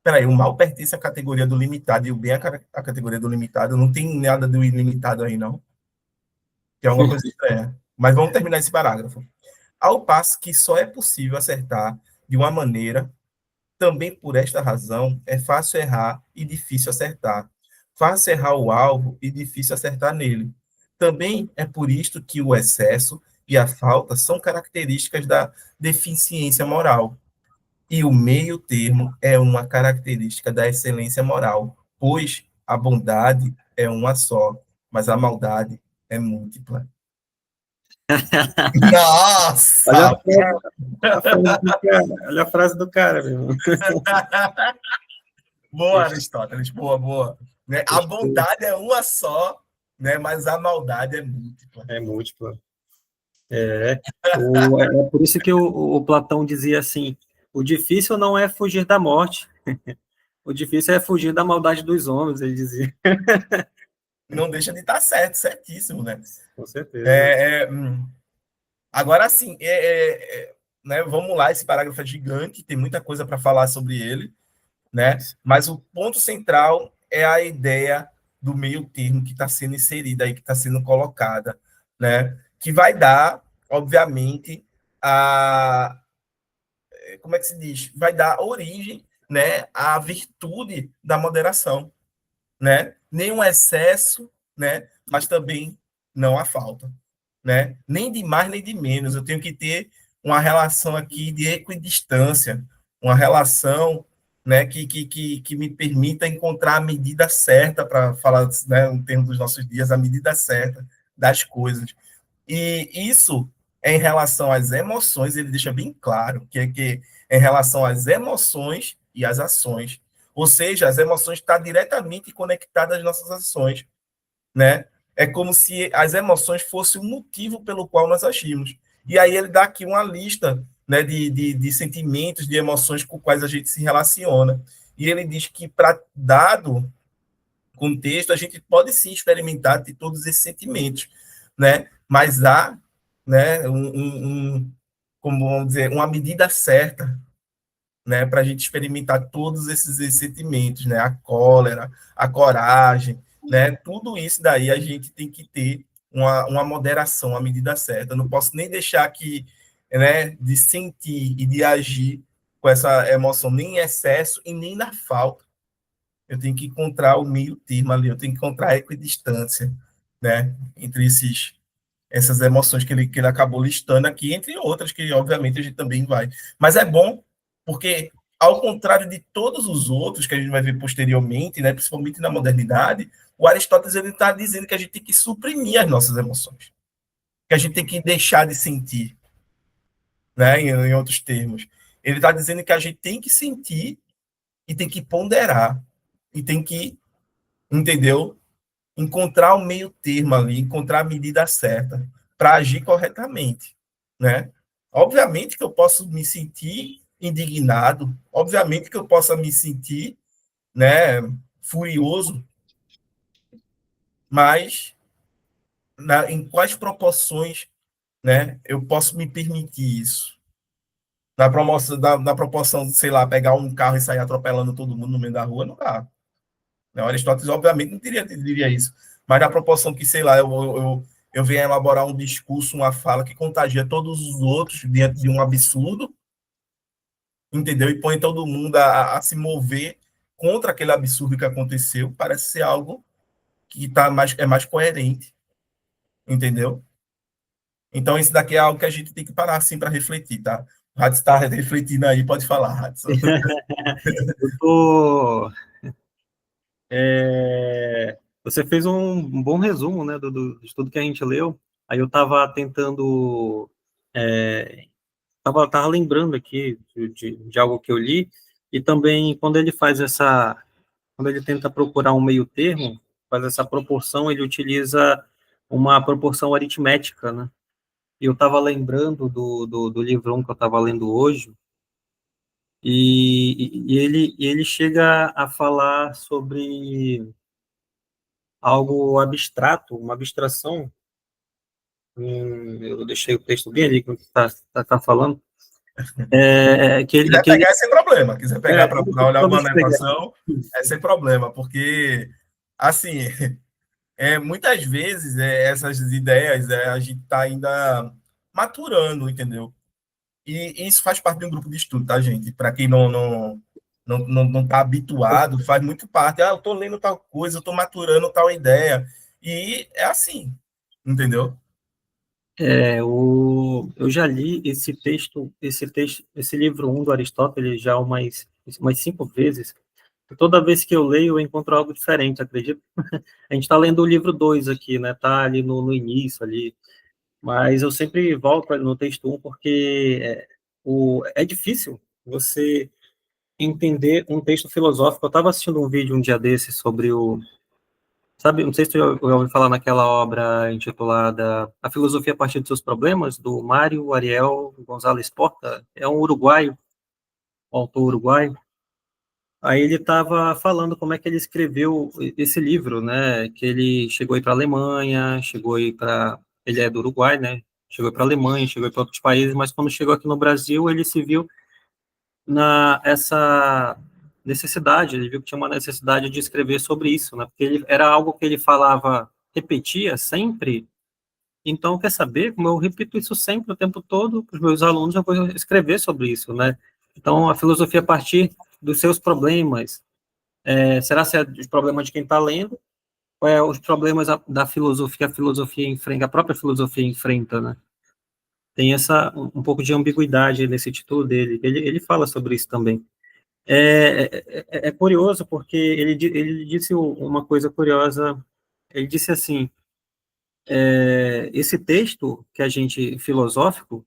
Peraí, o mal pertence à categoria do limitado e o bem à categoria do limitado. Não tem nada do ilimitado aí, não. Que é uma coisa estranha. Mas vamos terminar esse parágrafo. Ao passo que só é possível acertar de uma maneira, também por esta razão, é fácil errar e difícil acertar. Fácil errar o alvo e difícil acertar nele. Também é por isto que o excesso e a falta são características da deficiência moral. E o meio termo é uma característica da excelência moral, pois a bondade é uma só, mas a maldade é múltipla.
Olha
Nossa!
a frase do cara, olha a frase do cara, meu irmão.
Boa, Aristóteles, boa, boa. Né? A bondade é uma só, né? Mas a maldade é múltipla.
É múltipla. É por isso que o Platão dizia assim: o difícil não é fugir da morte, o difícil é fugir da maldade dos homens, ele dizia.
Não deixa de estar certo, certíssimo, né?
Com certeza.
É, é, agora, sim, né, vamos lá, esse parágrafo é gigante, tem muita coisa para falar sobre ele, né? Mas o ponto central é a ideia do meio termo que está sendo inserida aí, que está sendo colocada, né? Que vai dar, obviamente, a como é que se diz? Vai dar origem, né, à virtude da moderação, né? Nenhum excesso, né, mas também não a falta, né? Nem de mais nem de menos. Eu tenho que ter uma relação aqui de equidistância, uma relação, né, que me permita encontrar a medida certa, para falar, né, no termo dos nossos dias, a medida certa das coisas. E isso, em relação às emoções, ele deixa bem claro que é em relação às emoções e às ações. Ou seja, as emoções estão diretamente conectadas às nossas ações, né? É como se as emoções fossem o motivo pelo qual nós agimos. E aí ele dá aqui uma lista, né, de sentimentos, de emoções com quais a gente se relaciona. E ele diz que, para dado contexto, a gente pode sim experimentar de todos esses sentimentos, né? Mas há, né, como vamos dizer, uma medida certa, né, para a gente experimentar todos esses sentimentos, né? A cólera, a coragem, né? Tudo isso daí a gente tem que ter uma moderação, uma medida certa. Eu não posso nem deixar que, né, de sentir e de agir com essa emoção nem em excesso e nem na falta. Eu tenho que encontrar o meio termo ali, eu tenho que encontrar a equidistância, né, entre essas emoções que ele acabou listando aqui, entre outras que, obviamente, a gente também vai. Mas é bom, porque, ao contrário de todos os outros que a gente vai ver posteriormente, né, principalmente na modernidade, o Aristóteles está dizendo que a gente tem que suprimir as nossas emoções, que a gente tem que deixar de sentir, né, em outros termos. Ele está dizendo que a gente tem que sentir e tem que ponderar, e tem que, entendeu? Encontrar o meio termo ali, encontrar a medida certa para agir corretamente, né? Obviamente que eu posso me sentir indignado, obviamente que eu possa me sentir, né, furioso, mas em quais proporções, né, eu posso me permitir isso? Na proporção de, sei lá, pegar um carro e sair atropelando todo mundo no meio da rua, não dá. Né? Aristóteles, obviamente, não diria isso. Mas na proporção que, sei lá, eu venho elaborar um discurso, uma fala que contagia todos os outros diante de um absurdo, entendeu? E põe todo mundo a se mover contra aquele absurdo que aconteceu, parece ser algo que é mais coerente, entendeu? Então, isso daqui é algo que a gente tem que parar assim para refletir, tá? O Hades está refletindo aí, pode falar, Hades.
Eu tô, você fez um bom resumo, né, de tudo que a gente leu. Aí eu estava tentando, tava lembrando aqui de algo que eu li, e também quando ele tenta procurar um meio termo, faz essa proporção, ele utiliza uma proporção aritmética, né? E eu estava lembrando do livrão que eu estava lendo hoje, e ele chega a falar sobre algo abstrato, uma abstração. Eu deixei o texto bem ali que está falando.
Quiser
Que ele,
pegar é sem problema. Quiser pegar para olhar
só
alguma
deixa eu pegar.
anotação, é sem problema, porque, assim, muitas vezes essas ideias a gente está ainda maturando, entendeu? E isso faz parte de um grupo de estudo, tá, gente? Para quem não está habituado, faz muito parte. Ah, eu estou lendo tal coisa, eu estou maturando tal ideia. E é assim, entendeu?
Eu já li esse livro um do Aristóteles já umas 5 vezes. Toda vez que eu leio, eu encontro algo diferente, acredito. A gente está lendo o livro 2 aqui, né? Tá ali no início ali, mas eu sempre volto no texto um porque é difícil você entender um texto filosófico. Eu estava assistindo um vídeo um dia desses sobre sabe, não sei se tu já ouviu falar naquela obra intitulada A Filosofia a Partir de Seus Problemas, do Mário Ariel González Porta. É um uruguaio, um autor uruguaio. Aí ele estava falando como é que ele escreveu esse livro, né? Que ele chegou aí para a Alemanha, chegou aí para... Ele é do Uruguai, né? Chegou para a Alemanha, chegou para outros países, mas quando chegou aqui no Brasil, ele se viu essa necessidade, ele viu que tinha uma necessidade de escrever sobre isso, né? Porque era algo que ele falava, repetia sempre. Então, quer saber? Como eu repito isso sempre, o tempo todo, para os meus alunos, eu vou escrever sobre isso, né? Então, a filosofia a partir dos seus problemas. Será que é os problemas de quem está lendo? os problemas da filosofia, que a filosofia enfrenta, a própria filosofia enfrenta, né? Tem um pouco de ambiguidade nesse título dele. Ele fala sobre isso também. É curioso porque ele disse uma coisa curiosa. Ele disse assim: esse texto que a gente filosófico,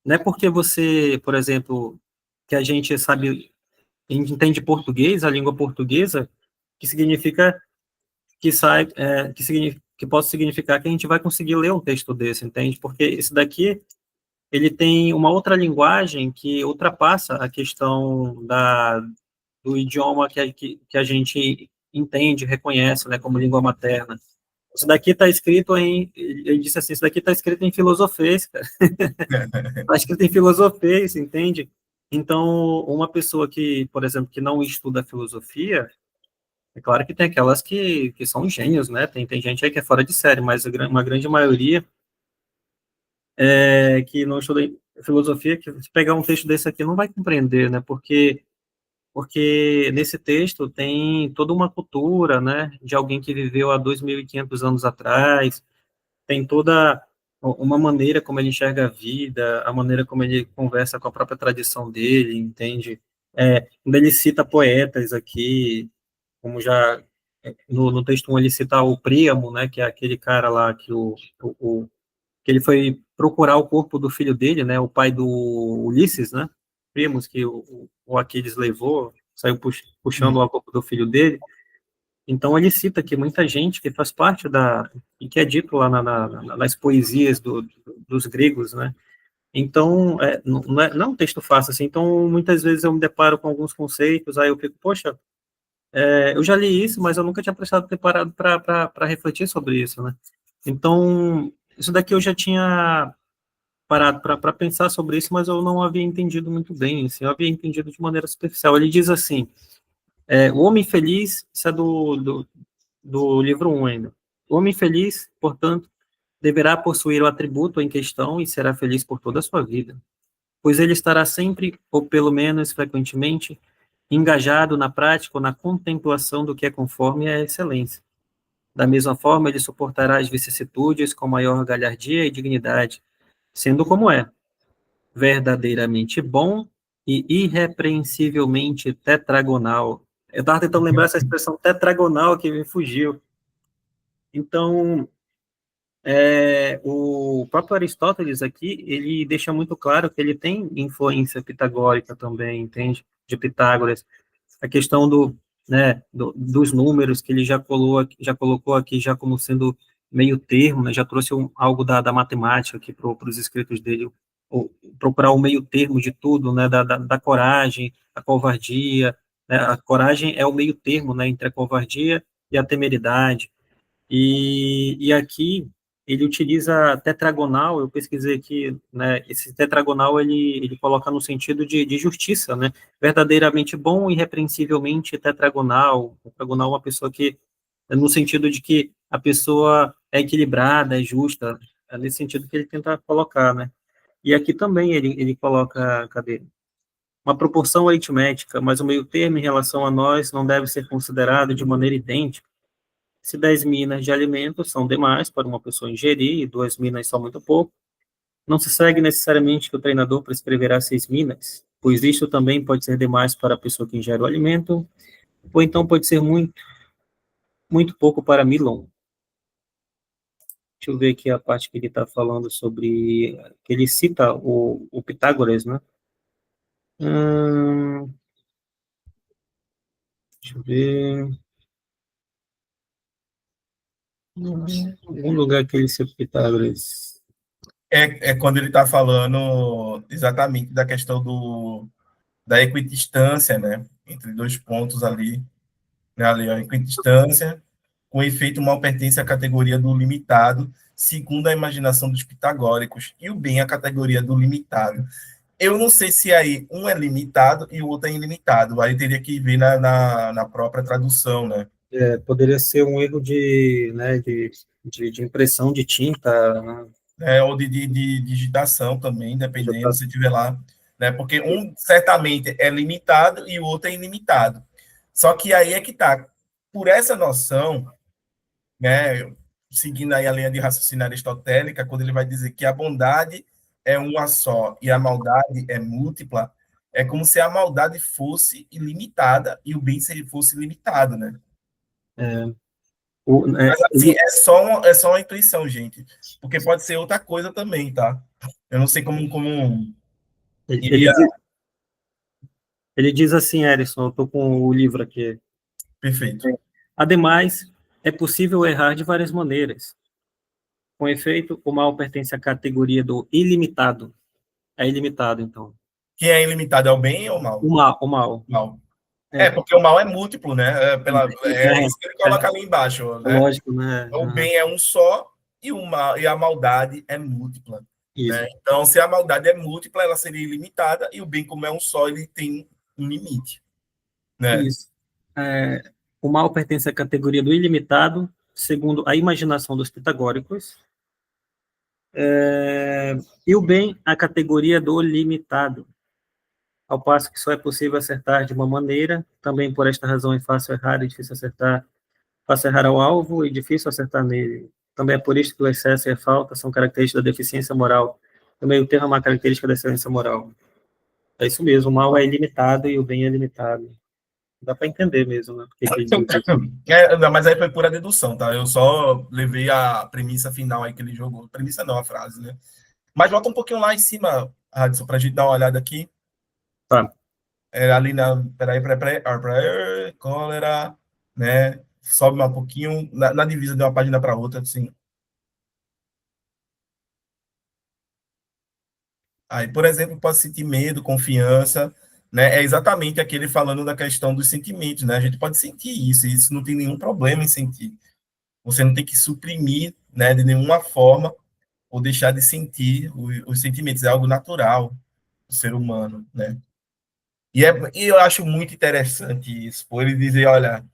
não é porque você, por exemplo, que a gente sabe, entende português, a língua portuguesa, que significa que possa significar que a gente vai conseguir ler um texto desse, entende? Porque esse daqui ele tem uma outra linguagem que ultrapassa a questão do idioma que a gente entende, reconhece, né, como língua materna. Isso daqui está escrito ele disse assim, isso daqui está escrito em filosofês, cara. Está escrito em filosofês, entende? Então, uma pessoa que, por exemplo, que não estuda filosofia, é claro que tem aquelas que são gênios, né? Tem gente aí que é fora de série, mas uma grande maioria que não estuda filosofia, que se pegar um texto desse aqui não vai compreender, né? Porque nesse texto tem toda uma cultura, né, de alguém que viveu há 2.500 anos atrás, tem toda uma maneira como ele enxerga a vida, a maneira como ele conversa com a própria tradição dele, entende? Quando ele cita poetas aqui, como já no texto 1 ele cita o Príamo, né, que é aquele cara lá que ele foi procurar o corpo do filho dele, né, o pai do Ulisses, né, Primos, que o Aquiles levou, saiu puxando o corpo do filho dele. Então ele cita que muita gente que faz parte e que é dito lá nas poesias dos gregos, né, então não é um texto fácil, assim, então muitas vezes eu me deparo com alguns conceitos, aí eu fico, poxa, eu já li isso, mas eu nunca tinha ter parado para refletir sobre isso, né, então isso daqui eu já tinha parado para pensar sobre isso, mas eu não havia entendido muito bem, assim, eu havia entendido de maneira superficial. Ele diz assim, o homem feliz, isso é do livro 1 ainda, o homem feliz, portanto, deverá possuir o atributo em questão e será feliz por toda a sua vida, pois ele estará sempre, ou pelo menos frequentemente, engajado na prática ou na contemplação do que é conforme à excelência. Da mesma forma, ele suportará as vicissitudes com maior galhardia e dignidade, sendo como é, verdadeiramente bom e irrepreensivelmente tetragonal. Eu estava tentando lembrar essa expressão tetragonal que me fugiu. Então, o próprio Aristóteles aqui, ele deixa muito claro que ele tem influência pitagórica também, entende? De Pitágoras. A questão dos números que ele já colocou aqui já como sendo meio termo, né? Já trouxe algo da matemática aqui para os escritos dele, procurar o meio termo de tudo, né? Da coragem, a covardia, né? A coragem é o meio termo, né? Entre a covardia e a temeridade. E aqui ele utiliza tetragonal, eu pesquisei aqui, né, esse tetragonal ele coloca no sentido de justiça, né, verdadeiramente bom, irrepreensivelmente tetragonal. Tetragonal é uma pessoa que, no sentido de que a pessoa é equilibrada, é justa, é nesse sentido que ele tenta colocar, né. E aqui também ele coloca, cadê? Uma proporção aritmética, mas o meio termo em relação a nós não deve ser considerado de maneira idêntica. Se 10 minas de alimentos são demais para uma pessoa ingerir e 2 minas são muito pouco, não se segue necessariamente que o treinador prescreverá 6 minas, pois isto também pode ser demais para a pessoa que ingere o alimento, ou então pode ser muito, muito pouco para Milon. Deixa eu ver aqui a parte que ele está falando sobre, que ele cita o Pitágoras, né? Deixa eu ver. Algum lugar que ele cita o Pitágoras.
É quando ele está falando exatamente da questão da equidistância, né? Entre dois pontos ali, né? Ali a equidistância, com efeito mal pertence à categoria do limitado, segundo a imaginação dos pitagóricos, e o bem à categoria do limitado. Eu não sei se aí um é limitado e o outro é ilimitado, aí teria que ver na própria tradução, né?
Poderia ser um erro de impressão de tinta, né?
Ou de digitação também,
Já
dependendo,
tá-
se tiver lá, né? Porque um certamente é limitado e o outro é ilimitado. Só que aí é que tá. Por essa noção, né, seguindo aí a linha de raciocínio aristotélica, quando ele vai dizer que a bondade é uma só e a maldade é múltipla, é como se a maldade fosse ilimitada e o bem fosse limitado, né?
É, o,
Mas
é,
assim, é só uma intuição, gente, porque pode ser outra coisa também, tá? Eu não sei como
ele,
iria.
ele diz assim, Erison, eu estou com o livro aqui.
Perfeito.
Ademais, é possível errar de várias maneiras. Com efeito, o mal pertence à categoria do ilimitado. É ilimitado, então.
Quem é ilimitado é o bem ou o mal?
O mal.
Mal. É,
É,
porque o mal é múltiplo, né? É
é,
isso que ele coloca ali embaixo,
é
né?
lógico, né?
O
Aham,
bem é um só e, e a maldade é múltipla,
isso,
né? Então, se a maldade é múltipla, ela seria ilimitada e o bem, como é um só, ele tem um limite, né?
isso. É, o mal pertence à categoria do ilimitado, segundo a imaginação dos pitagóricos, e o bem à categoria do limitado, ao passo que só é possível acertar de uma maneira, também por esta razão é fácil errar e difícil acertar, fácil errar ao alvo e difícil acertar nele. Também é por isso que o excesso e a falta são características da deficiência moral. O meio termo é uma característica da excelência moral. É isso mesmo, o mal é ilimitado e o bem é limitado. Dá para entender mesmo, né? Porque que ele diz isso.
Não, mas aí foi pura dedução, tá? Eu só levei a premissa final aí que ele jogou. Premissa não, a frase, né? Mas volta um pouquinho lá em cima, Radisson, para a gente dar uma olhada aqui.
Tá.
Ali na. Peraí, cólera, né? Sobe mais um pouquinho, na divisa de uma página para outra, assim. Aí, por exemplo, pode sentir medo, confiança, né? É exatamente aquele falando da questão dos sentimentos, né? A gente pode sentir isso, e isso não tem nenhum problema em sentir. Você não tem que suprimir, né, de nenhuma forma ou deixar de sentir os sentimentos, é algo natural do ser humano, né? E eu acho muito interessante isso, por ele dizer, olha,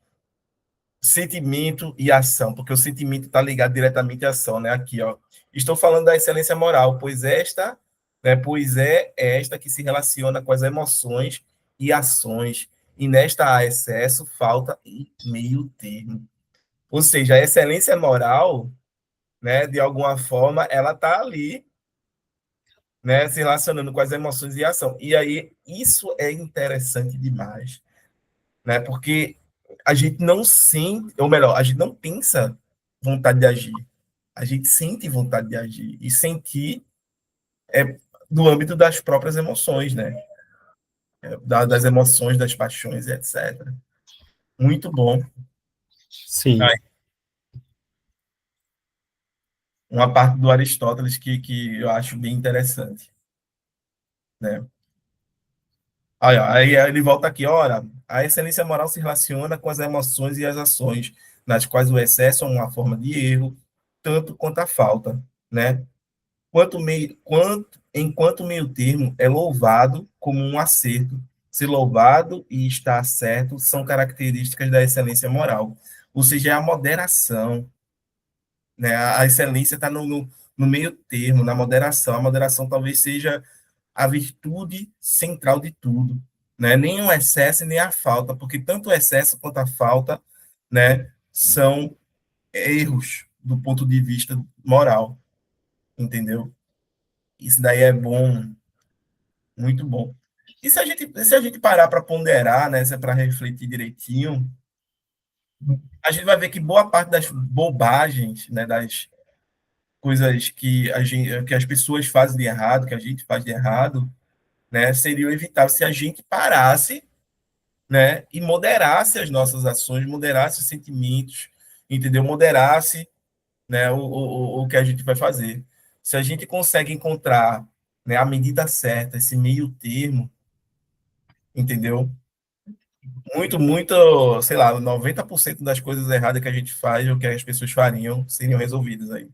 sentimento e ação, porque o sentimento está ligado diretamente à ação, né? Aqui, ó. Estou falando da excelência moral, pois é esta que se relaciona com as emoções e ações, e nesta há excesso, falta e meio termo. Ou seja, a excelência moral, né, de alguma forma, ela está ali, né, se relacionando com as emoções e ação. E aí, isso é interessante demais, né? Porque a gente não sente, ou melhor, a gente não pensa vontade de agir. A gente sente vontade de agir. E sentir é do âmbito das próprias emoções, né? Das emoções, das paixões, etc. Muito bom.
Sim.
Aí, uma parte do Aristóteles que eu acho bem interessante, né? Aí ele volta aqui, ora, a excelência moral se relaciona com as emoções e as ações, nas quais o excesso é uma forma de erro, tanto quanto a falta, né? Enquanto meio termo é louvado como um acerto. Ser louvado e estar certo são características da excelência moral. Ou seja, é a moderação, né? A excelência está no meio termo, na moderação. A moderação talvez seja a virtude central de tudo, né? Nem o excesso nem a falta, porque tanto o excesso quanto a falta, né, são erros do ponto de vista moral, entendeu? Isso daí é bom, muito bom. E se a gente parar para ponderar, né, se é para refletir direitinho, a gente vai ver que boa parte das bobagens, né, das coisas que as pessoas fazem de errado, que a gente faz de errado, né, seriam evitáveis se a gente parasse, né, e moderasse as nossas ações, moderasse os sentimentos, entendeu? Moderasse, né, o que a gente vai fazer. Se a gente consegue encontrar, né, a medida certa, esse meio termo, entendeu? Sei lá, 90% das coisas erradas que a gente faz, ou que as pessoas fariam, seriam resolvidas aí.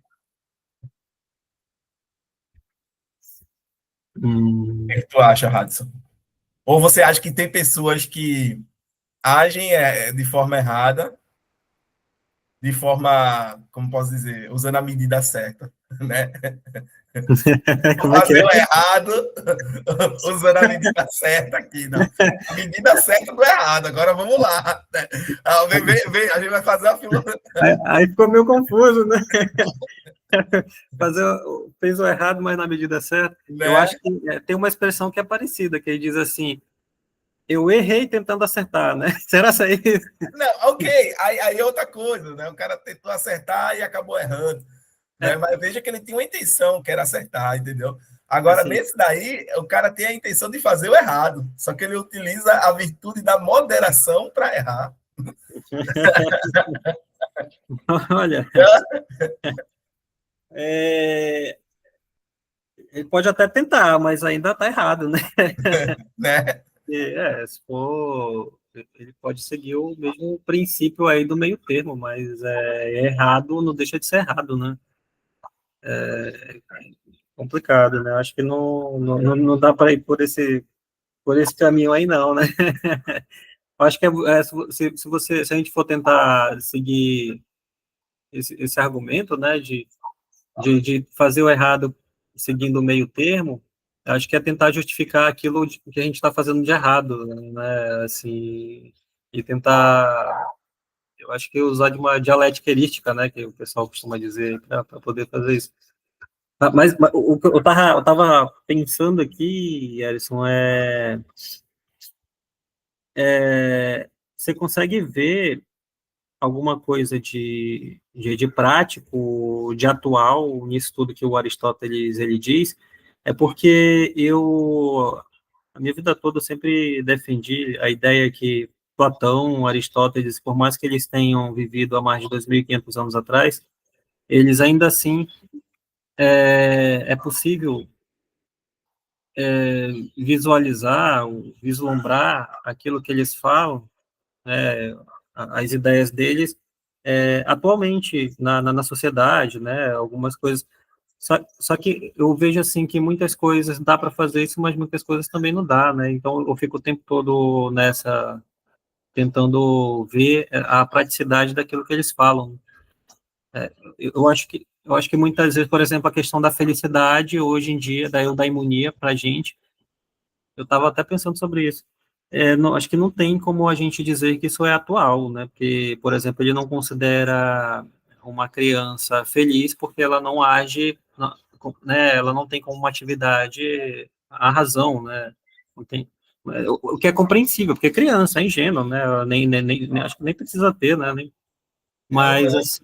O
Hum,
que tu acha, Radisson? Ou você acha que tem pessoas que agem de forma errada, de forma, como posso dizer, usando a medida certa? né?
Como é que
Fazer
é?
o errado usando a medida certa aqui, não. A medida certa do errado, agora vamos lá. Né? A gente vai fazer a filosofia.
Aí ficou meio confuso, né? Fazer, fez o errado, mas na medida certa. Eu
Né?
acho que tem uma expressão que é parecida, que ele diz assim, eu errei tentando acertar, né? Será isso aí?
Não, ok, aí é outra coisa, né? O cara tentou acertar e acabou errando. Né?
É,
Mas veja que ele tinha uma intenção, que era acertar, entendeu? Agora,
assim,
nesse daí, o cara tem a intenção de fazer o errado, só que ele utiliza a virtude da moderação para errar.
olha, é, ele pode até tentar, mas ainda está errado, né?
Né?
Se for, ele pode seguir o mesmo princípio aí do meio termo, mas errado não deixa de ser errado, né? Complicado, né? Acho que não dá para ir por esse caminho aí, não, né? Eu acho que se a gente for tentar seguir esse argumento, né, de fazer o errado seguindo o meio termo, acho que é tentar justificar aquilo que a gente está fazendo de errado, né, assim, e tentar, eu acho que usar de uma dialética erística, né, que o pessoal costuma dizer, para poder fazer isso. Mas o que eu tava pensando aqui, Erison, você consegue ver alguma coisa de prático, de atual, nisso tudo que o Aristóteles ele diz, é porque a minha vida toda, eu sempre defendi a ideia que Platão, Aristóteles, por mais que eles tenham vivido há mais de 2.500 anos atrás, eles ainda assim, é possível visualizar, vislumbrar aquilo que eles falam, né, as ideias deles, atualmente na sociedade, né, algumas coisas. Só que eu vejo assim que muitas coisas dá para fazer isso, mas muitas coisas também não dá, né? Então eu fico o tempo todo nessa tentando ver a praticidade daquilo que eles falam. Eu acho que muitas vezes, por exemplo, a questão da felicidade hoje em dia, da eudaimonia para a gente, eu estava até pensando sobre isso. Acho que não tem como a gente dizer que isso é atual, né? Porque, por exemplo, ele não considera uma criança feliz porque ela não age, né? Ela não tem como uma atividade a razão, né? Não tem, o que é compreensível, porque criança é ingênua, né? Ela acho que nem precisa ter, né?
Não,
Mas, assim,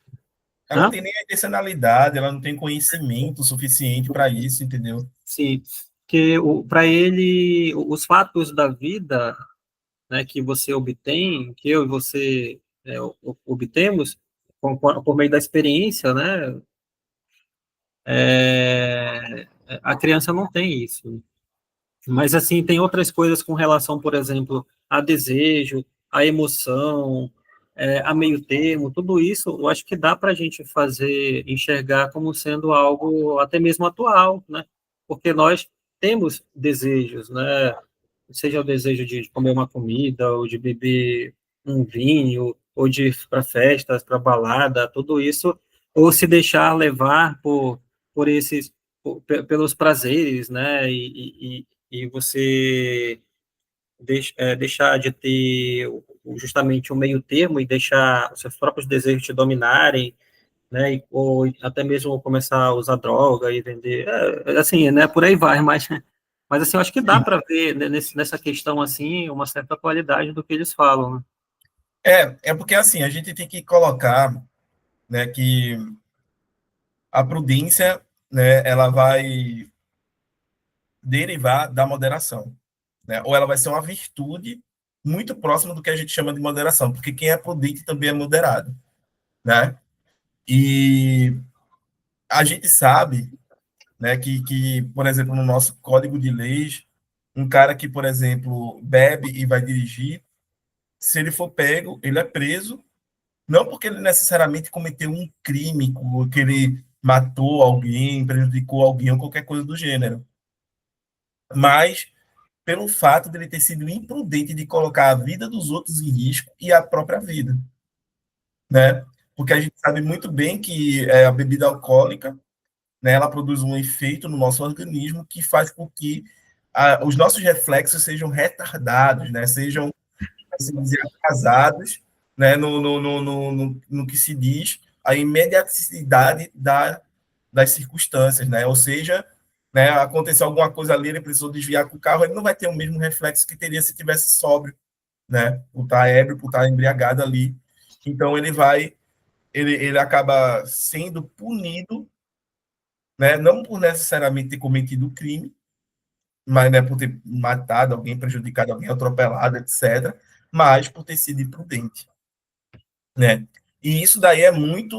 ela não
hã?
tem nem a intencionalidade, ela não tem conhecimento suficiente para isso, entendeu?
Sim, que para ele, os fatos da vida, né, que você obtém, que eu e você obtemos por meio da experiência, né, a criança não tem isso. Mas, assim, tem outras coisas com relação, por exemplo, a desejo, a emoção, a meio termo, tudo isso, eu acho que dá para a gente fazer, enxergar como sendo algo até mesmo atual, né? Porque nós temos desejos, né? Seja o desejo de comer uma comida, ou de beber um vinho, ou de ir para festas, para balada, tudo isso, ou se deixar levar por esses, pelos prazeres, né? E você deixar de ter justamente o meio termo e deixar os seus próprios desejos te dominarem, né? Ou até mesmo começar a usar droga e vender, assim, né? Por aí vai, mas assim, eu acho que dá para ver, né, nessa questão assim uma certa qualidade do que eles falam, né?
É porque assim, a gente tem que colocar, né, que a prudência, né, ela vai derivar da moderação, né? Ou ela vai ser uma virtude muito próxima do que a gente chama de moderação, porque quem é prudente também é moderado, né? E a gente sabe, né, que, por exemplo, no nosso código de leis, um cara que, por exemplo, bebe e vai dirigir, se ele for pego, ele é preso, não porque ele necessariamente cometeu um crime, que ele matou alguém, prejudicou alguém ou qualquer coisa do gênero, mas pelo fato de ele ter sido imprudente de colocar a vida dos outros em risco e a própria vida, né? Porque a gente sabe muito bem que a bebida alcoólica, né, ela produz um efeito no nosso organismo que faz com que os nossos reflexos sejam retardados, né, sejam, assim dizer, atrasados, né, no que se diz a imediaticidade das circunstâncias, né, ou seja, né, aconteceu alguma coisa ali, ele precisou desviar com o carro, ele não vai ter o mesmo reflexo que teria se tivesse sóbrio, né, por estar ébrio, por estar embriagado ali. Então ele acaba sendo punido, né, não por necessariamente ter cometido o crime, mas, né, por ter matado alguém, prejudicado alguém, atropelado, etc., mas por ter sido imprudente, né? E isso daí é muito,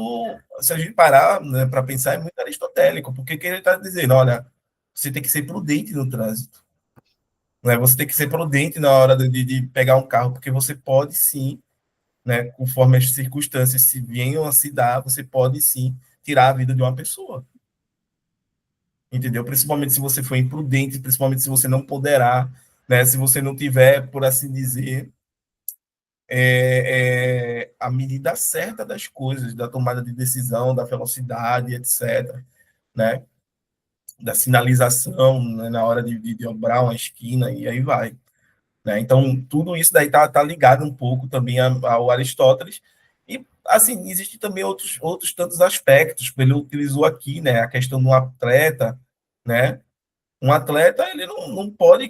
se a gente parar, né, para pensar, é muito aristotélico, porque que ele está dizendo, olha, você tem que ser prudente no trânsito, né? Você tem que ser prudente na hora de pegar um carro, porque você pode sim, né, conforme as circunstâncias se venham a se dar, você pode sim tirar a vida de uma pessoa, entendeu? Principalmente se você for imprudente, principalmente se você não poderá, né? Se você não tiver, por assim dizer, a medida certa das coisas, da tomada de decisão, da velocidade, etc., né? Da sinalização, né, na hora de dobrar uma esquina e aí vai. Né? Então, tudo isso daí tá ligado um pouco também ao Aristóteles. E, assim, existem também outros tantos aspectos. Ele utilizou aqui, né, a questão do atleta, né? Um atleta, ele não pode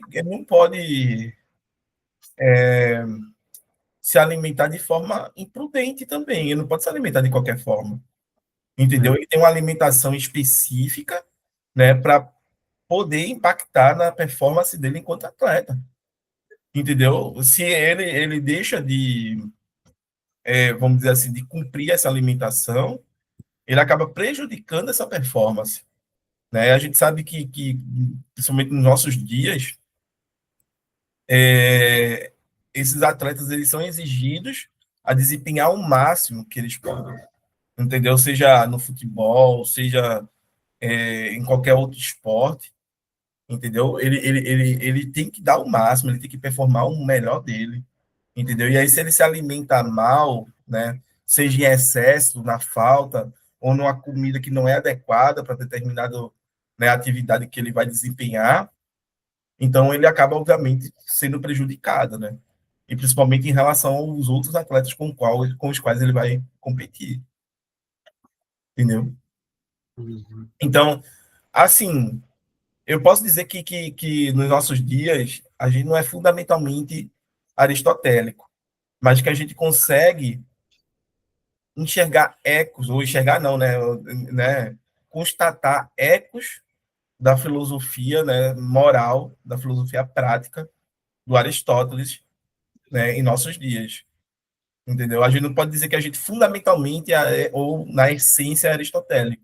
se alimentar de forma imprudente também. Ele não pode se alimentar de qualquer forma. Entendeu?
É.
Ele tem uma alimentação específica, né, para poder impactar na performance dele enquanto atleta. Entendeu? Se ele deixa vamos dizer assim, de cumprir essa alimentação, ele acaba prejudicando essa performance. Né? A gente sabe que principalmente nos nossos dias, esses atletas eles são exigidos a desempenhar o máximo que eles podem, entendeu? Seja no futebol, seja em qualquer outro esporte, entendeu? Ele tem que dar o máximo, ele tem que performar o melhor dele, entendeu? E aí, se ele se alimenta mal, né, seja em excesso, na falta, ou numa comida que não é adequada para determinada, né, atividade que ele vai desempenhar, então ele acaba, obviamente, sendo prejudicado, né? E principalmente em relação aos outros atletas com os quais ele vai competir, entendeu?
Uhum.
Então, assim, eu posso dizer que nos nossos dias a gente não é fundamentalmente aristotélico, mas que a gente consegue enxergar ecos, ou enxergar não, né, constatar ecos da filosofia, né, moral, da filosofia prática do Aristóteles, né, em nossos dias, entendeu? A gente não pode dizer que a gente fundamentalmente ou na essência é aristotélico,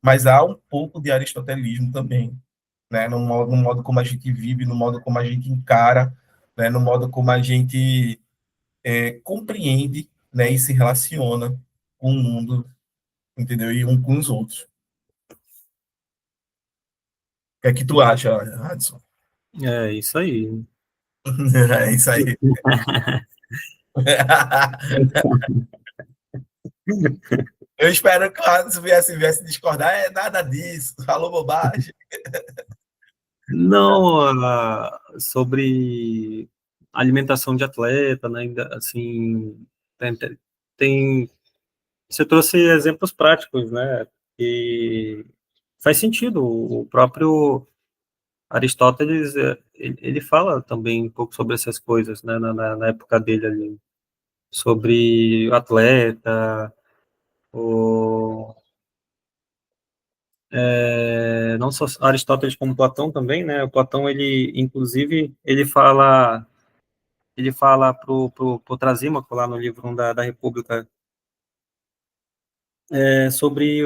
mas há um pouco de aristotelismo também, né, no modo como a gente vive, no modo como a gente encara, né, no modo como a gente compreende, né, e se relaciona com o mundo, entendeu? E um com os outros. O que é que tu acha, Adson?
É isso aí.
É isso aí. Eu espero que o Adson viesse discordar. É nada disso, falou bobagem.
Não, sobre alimentação de atleta, né? Assim, tem, tem, você trouxe exemplos práticos, né? E faz sentido. O próprio Aristóteles, ele fala também um pouco sobre essas coisas, né? Na época dele ali, sobre o atleta, o, não só Aristóteles como Platão também, né? O Platão, ele, inclusive, ele fala pro Trasímaco, lá no livro da República, sobre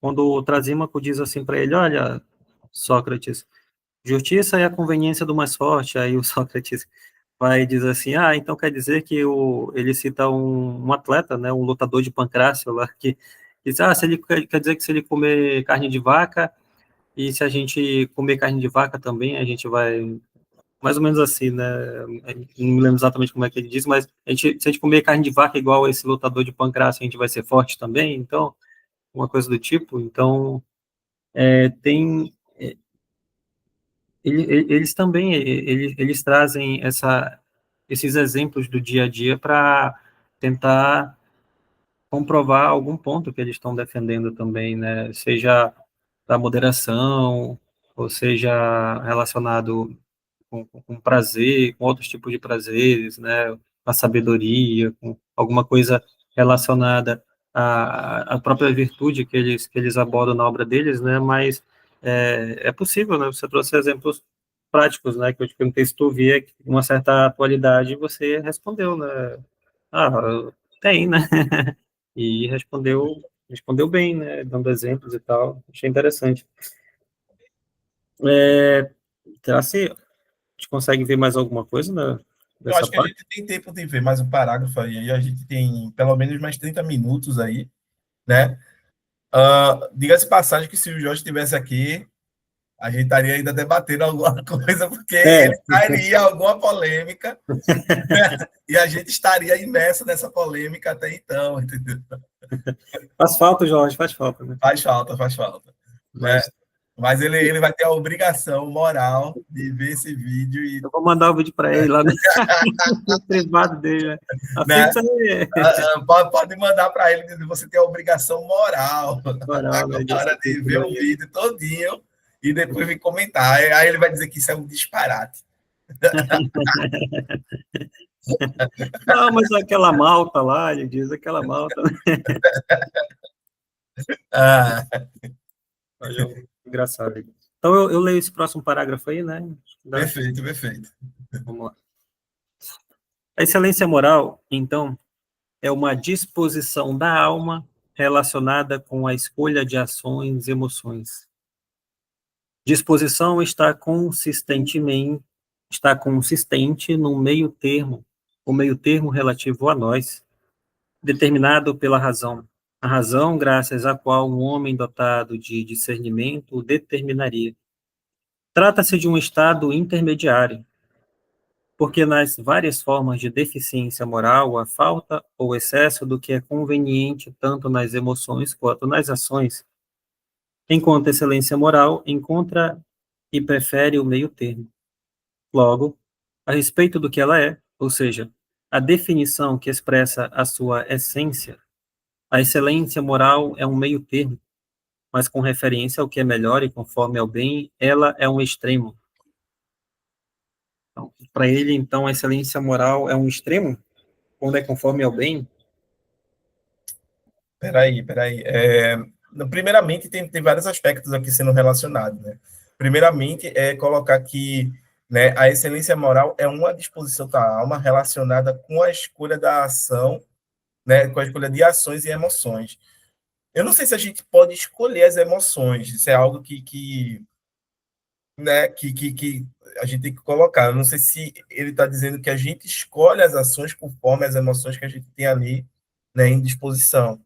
quando o Trasímaco diz assim para ele, olha, Sócrates, justiça é a conveniência do mais forte, aí o Sócrates vai dizer assim, então quer dizer que ele cita um atleta, né, um lutador de pancrácio lá, que diz, se ele quer dizer que se ele comer carne de vaca, e se a gente comer carne de vaca também, a gente vai mais ou menos assim, né? Não me lembro exatamente como é que ele diz, mas se a gente comer carne de vaca igual esse lutador de pancrácio, a gente vai ser forte também. Então, uma coisa do tipo. Então, tem eles também eles trazem esses exemplos do dia a dia para tentar comprovar algum ponto que eles estão defendendo também, né? Seja da moderação, ou seja relacionado com prazer, com outros tipos de prazeres, né? A sabedoria, com alguma coisa relacionada à própria virtude que eles abordam na obra deles, né? Mas é possível, né? Você trouxe exemplos práticos, né? Que eu te perguntei se tu via uma certa atualidade e você respondeu, né? Ah, tem, né? E respondeu bem, né? Dando exemplos e tal. Achei interessante. Será que a gente consegue ver mais alguma coisa
Eu
dessa
acho que a
parte?
gente tem tempo de ver mais um parágrafo aí, a gente tem pelo menos mais 30 minutos aí, né? Diga-se de passagem que se o Jorge estivesse aqui, a gente estaria ainda debatendo alguma coisa, porque
É,
ele traria alguma polêmica, né? E a gente estaria imerso nessa polêmica até então, entendeu?
faz falta, Jorge, faz falta, né?
Faz falta, né?
Mas
Mas ele vai ter a obrigação moral de ver esse vídeo e,
eu vou mandar o vídeo para ele lá no privado dele, né?
né?
Assista aí,
Pode mandar para ele dizer você tem a obrigação moral
moral, né, de
agora
assistir
de
aquilo
ver o
ali.
vídeo todinho e depois vir comentar. Aí ele vai dizer que isso é um disparate.
Não, mas aquela malta lá, ele diz aquela malta, né?
Ah,
Olha, engraçado. Então, eu leio esse próximo parágrafo aí, né?
perfeito, perfeito.
Vamos lá. A excelência moral, então, é uma disposição da alma relacionada com a escolha de ações e emoções. Disposição está consistente no meio termo, o meio termo relativo a nós, determinado pela razão. A razão, graças à qual um homem dotado de discernimento o determinaria. Trata-se de um estado intermediário, porque nas várias formas de deficiência moral, a falta ou excesso do que é conveniente tanto nas emoções quanto nas ações, enquanto a excelência moral encontra e prefere o meio termo. Logo, a respeito do que ela é, ou seja, a definição que expressa a sua essência, a excelência moral é um meio termo, mas com referência ao que é melhor e conforme ao bem, ela é um extremo. Então, para ele, então, a excelência moral é um extremo, quando é conforme ao bem.
Peraí. Primeiramente, tem vários aspectos aqui sendo relacionados, né? Primeiramente, é colocar que, né, a excelência moral é uma disposição da alma relacionada com a escolha da ação, né, com a escolha de ações e emoções. Eu não sei se a gente pode escolher as emoções, isso é algo né, que a gente tem que colocar. Eu não sei se ele está dizendo que a gente escolhe as ações conforme as emoções que a gente tem ali, né, em disposição,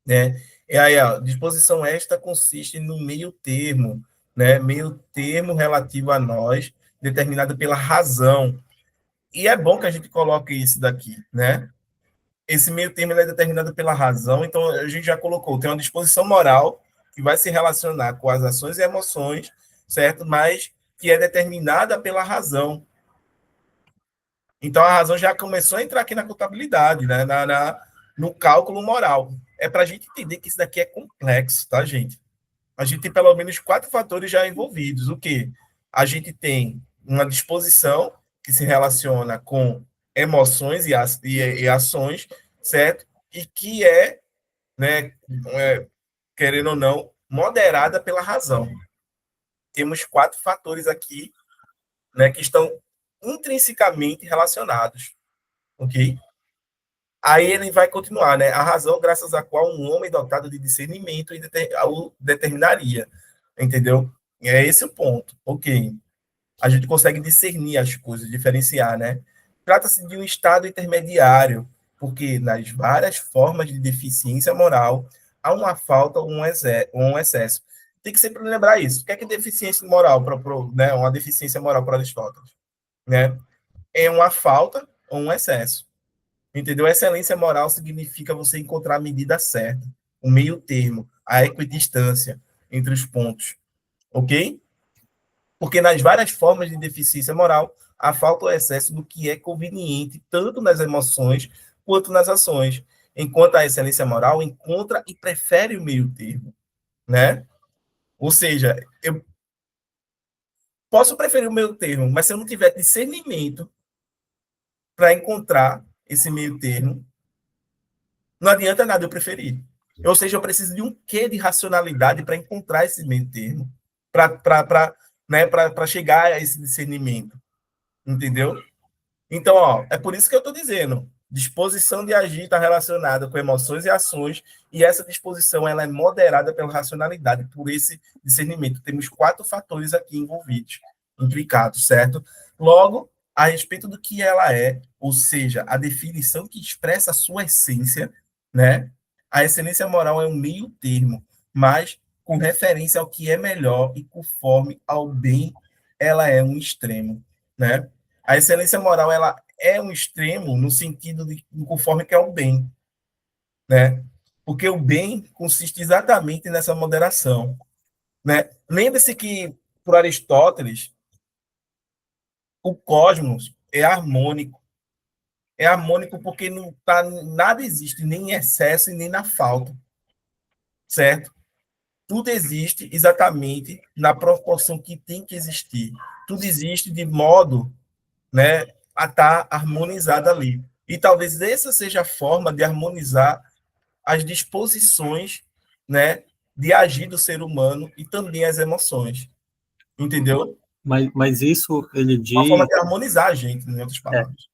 né? E aí, a disposição esta consiste no meio termo, né? Meio termo relativo a nós, determinado pela razão. E é bom que a gente coloque isso daqui, né? Esse meio termo é determinado pela razão, então a gente já colocou, tem uma disposição moral que vai se relacionar com as ações e emoções, certo? Mas que é determinada pela razão. Então a razão já começou a entrar aqui na contabilidade, né? No cálculo moral. É para a gente entender que isso daqui é complexo, tá, gente? A gente tem pelo menos 4 fatores já envolvidos. O quê? A gente tem uma disposição que se relaciona com emoções e ações, certo? E que né, é, querendo ou não, moderada pela razão. Temos 4 fatores aqui, né, que estão intrinsecamente relacionados, ok? Aí ele vai continuar, né? A razão graças à qual um homem dotado de discernimento o determinaria, entendeu? E é esse o ponto, ok? A gente consegue discernir as coisas, diferenciar, né? Trata-se de um estado intermediário, porque nas várias formas de deficiência moral há uma falta ou um excesso. Tem que sempre lembrar isso. O que é deficiência moral né? Uma deficiência moral para Aristóteles, né? É uma falta ou um excesso. Entendeu? Excelência moral significa você encontrar a medida certa, o meio termo, a equidistância entre os pontos, ok? Porque nas várias formas de deficiência moral, há falta ou excesso do que é conveniente, tanto nas emoções quanto nas ações, enquanto a excelência moral encontra e prefere o meio termo, né? Ou seja, eu posso preferir o meio termo, mas se eu não tiver discernimento para encontrar esse meio termo, não adianta nada eu preferir. Ou seja, eu preciso de um quê de racionalidade para encontrar esse meio termo, para chegar a esse discernimento, entendeu? Então, ó, é por isso que eu estou dizendo, disposição de agir está relacionada com emoções e ações, e essa disposição ela é moderada pela racionalidade, por esse discernimento. Temos 4 fatores aqui envolvidos, implicados, certo? Logo, a respeito do que ela é, ou seja, a definição que expressa a sua essência, né? A excelência moral é um meio termo, mas com referência ao que é melhor e conforme ao bem, ela é um extremo, né? A excelência moral ela é um extremo no sentido de conforme que é o bem, né? Porque o bem consiste exatamente nessa moderação, né? Lembre-se que por Aristóteles o cosmos é harmônico. É harmônico porque não tá, nada existe nem em excesso e nem na falta, certo? Tudo existe exatamente na proporção que tem que existir. Tudo existe de modo, né, a estar harmonizado ali. E talvez essa seja a forma de harmonizar as disposições, né, de agir do ser humano e também as emoções. Entendeu?
Mas isso ele
Uma forma
diz,
de harmonizar a gente, em outras
é,
palavras.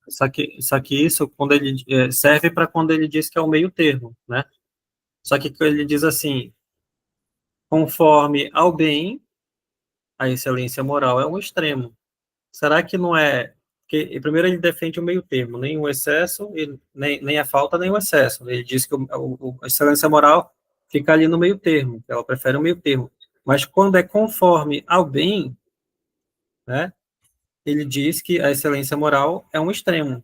só que isso quando ele serve para quando ele diz que é o meio termo, né? Só que ele diz assim, conforme ao bem, a excelência moral é um extremo. Será que não é? Porque primeiro ele defende o meio termo, nem o excesso, nem a falta, nem o excesso. Ele diz que a excelência moral fica ali no meio termo, ela prefere o meio termo. Mas quando é conforme ao bem, né? Ele diz que a excelência moral é um extremo.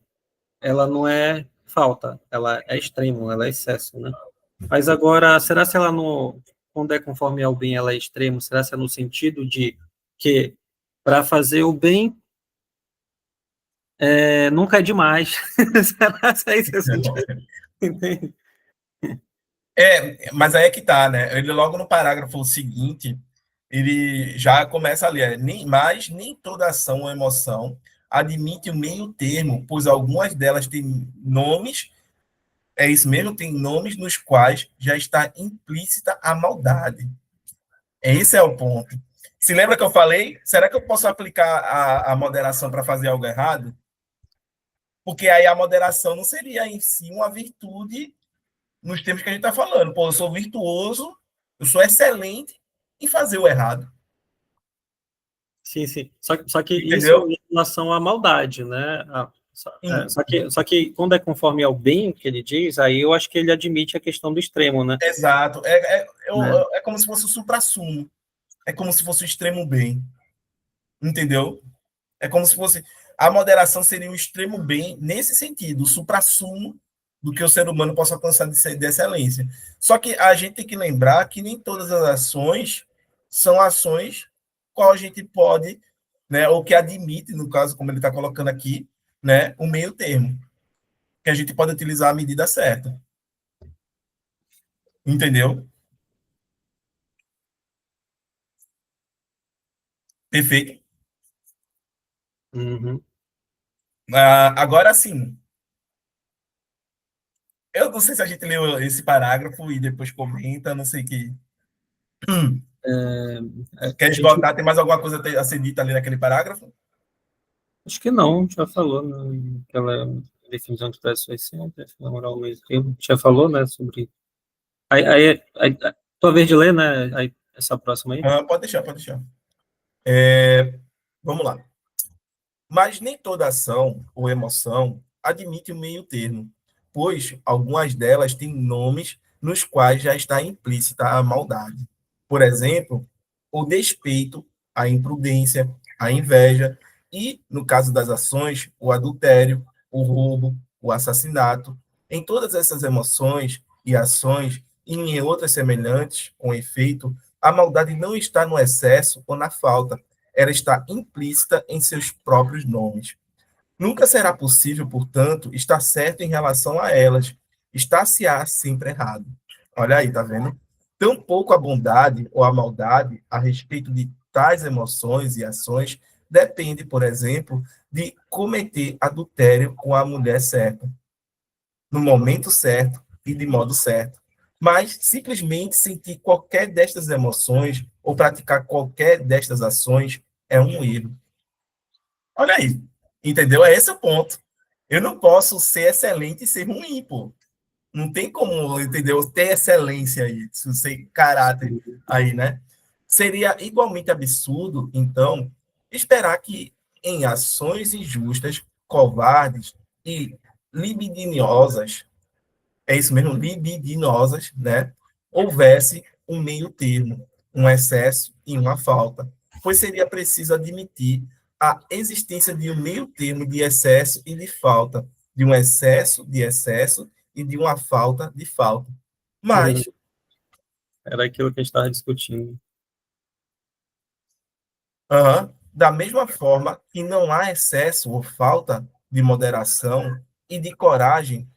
Ela não é falta, ela é extremo, ela é excesso, né? Mas agora, será se ela no quando é conforme ao bem, ela é extremo? Será se é no sentido de que para fazer o bem nunca é demais? Será se é esse o sentido? Entende?
Mas aí é que tá, né? Ele logo no parágrafo seguinte, ele já começa ali, nem mais, nem toda ação ou emoção admite o meio termo, pois algumas delas têm nomes, é isso mesmo, tem nomes nos quais já está implícita a maldade. Esse é o ponto. Se lembra que eu falei, será que eu posso aplicar a moderação para fazer algo errado? Porque aí a moderação não seria em si uma virtude nos termos que a gente está falando. Pô, eu sou virtuoso, eu sou excelente em fazer o errado.
Sim, sim. Só que isso
Entendeu?
em relação à maldade, né?
Sim.
Só que quando é conforme ao bem que ele diz, aí eu acho que ele admite a questão do extremo, né?
Exato.
Né?
É como se fosse o suprassumo. É como se fosse o extremo bem. Entendeu? É como se fosse. A moderação seria o extremo bem nesse sentido, o suprassumo do que o ser humano possa alcançar de excelência. Só que a gente tem que lembrar que nem todas as ações são ações qual a gente pode, né, ou que admite, no caso, como ele está colocando aqui, né, o meio termo, que a gente pode utilizar a medida certa. Entendeu? Perfeito.
Uhum.
Agora sim, eu não sei se a gente leu esse parágrafo e depois comenta, não sei que. Quer
A gente,
esgotar? Tem mais alguma coisa a ser dita ali naquele parágrafo?
acho que não, já falou, né? Aquela definição de pessoas sempre, na moral mesmo. Já falou, né, sobre. Tua vez de ler, né? Aí, essa próxima aí.
Pode deixar, pode deixar. Vamos lá. Mas nem toda ação ou emoção admite o meio termo, pois algumas delas têm nomes nos quais já está implícita a maldade. Por exemplo, o despeito, a imprudência, a inveja e, no caso das ações, o adultério, o roubo, o assassinato. Em todas essas emoções e ações e em outras semelhantes, com efeito, a maldade não está no excesso ou na falta, ela está implícita em seus próprios nomes. Nunca será possível, portanto, estar certo em relação a elas. Estar-se-á sempre errado. Olha aí, tá vendo? Tampouco a bondade ou a maldade a respeito de tais emoções e ações depende, por exemplo, de cometer adultério com a mulher certa, no momento certo e de modo certo. Mas simplesmente sentir qualquer destas emoções ou praticar qualquer destas ações é um erro. Olha aí, entendeu? É esse o ponto. Eu não posso ser excelente e ser ruim, pô. Não tem como, entendeu? Ter excelência aí, ser caráter aí, né? Seria igualmente absurdo, então, esperar que em ações injustas, covardes e libidinosas, é isso mesmo, libidinosas, né? Houvesse um meio termo, um excesso e uma falta, pois seria preciso admitir a existência de um meio termo de excesso e de falta, de um excesso de excesso e de uma falta de falta. Mas,
Era aquilo que a gente estava discutindo.
da mesma forma que não há excesso ou falta de moderação e de coragem,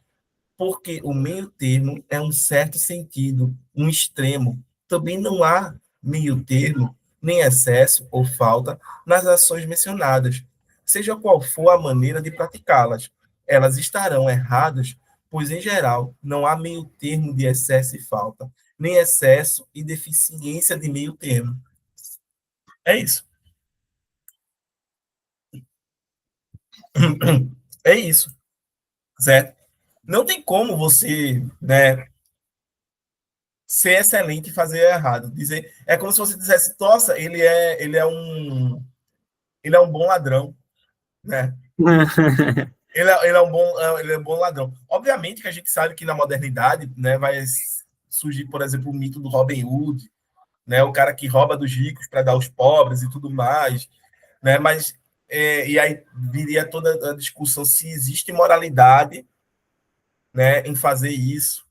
porque o meio termo é um certo sentido, um extremo. Também não há meio termo, nem excesso ou falta nas ações mencionadas, seja qual for a maneira de praticá-las. Elas estarão erradas, pois, em geral, não há meio termo de excesso e falta, nem excesso e deficiência de meio termo. É isso. É isso, certo? Não tem como você, né, ser excelente e fazer errado. Dizer, é como se você dissesse, nossa, ele é um bom ladrão, né? Ele é um bom ladrão. Obviamente que a gente sabe que na modernidade, né, vai surgir, por exemplo, o mito do Robin Hood, né, o cara que rouba dos ricos para dar aos pobres e tudo mais, né? Mas e aí viria toda a discussão se existe moralidade, né, em fazer isso,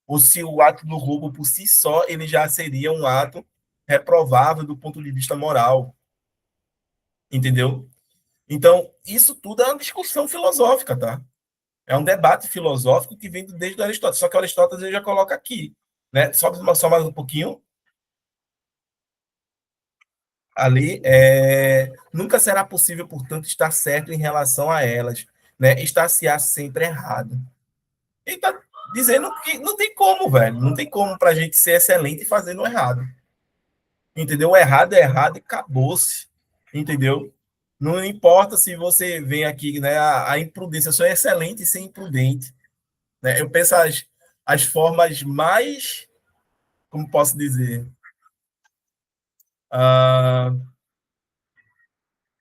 ou se o ato do roubo por si só ele já seria um ato reprovável do ponto de vista moral, entendeu? Então, isso tudo é uma discussão filosófica, tá? É um debate filosófico que vem desde Aristóteles, só que Aristóteles ele já coloca aqui, né? Só mais um pouquinho. Ali, nunca será possível, portanto, estar certo em relação a elas, né? Estar-se-á sempre errado. Ele está dizendo que não tem como, velho. Não tem como para a gente ser excelente fazendo errado. Entendeu? O errado é errado e acabou-se. Entendeu? Não importa se você vem aqui, né? A imprudência, eu sou excelente e ser imprudente. Né? Eu penso as formas mais, como posso dizer, uh,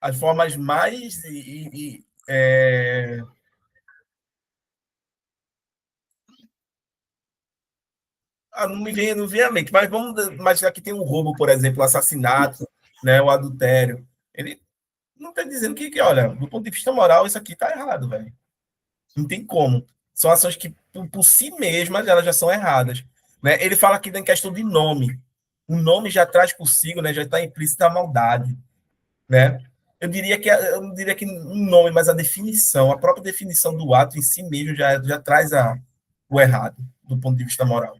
as formas mais não me vem à mente, mas vamos imaginar que tem um roubo, por exemplo, o assassinato, né, o adultério. Ele não está dizendo olha, do ponto de vista moral, isso aqui está errado, velho. Não tem como. São ações que, por si mesmas, elas já são erradas. Né? Ele fala aqui da questão de nome. O nome já traz consigo, né, já está implícita a maldade. Né? Eu não diria que um nome, mas a definição, a própria definição do ato em si mesmo já traz o errado, do ponto de vista moral.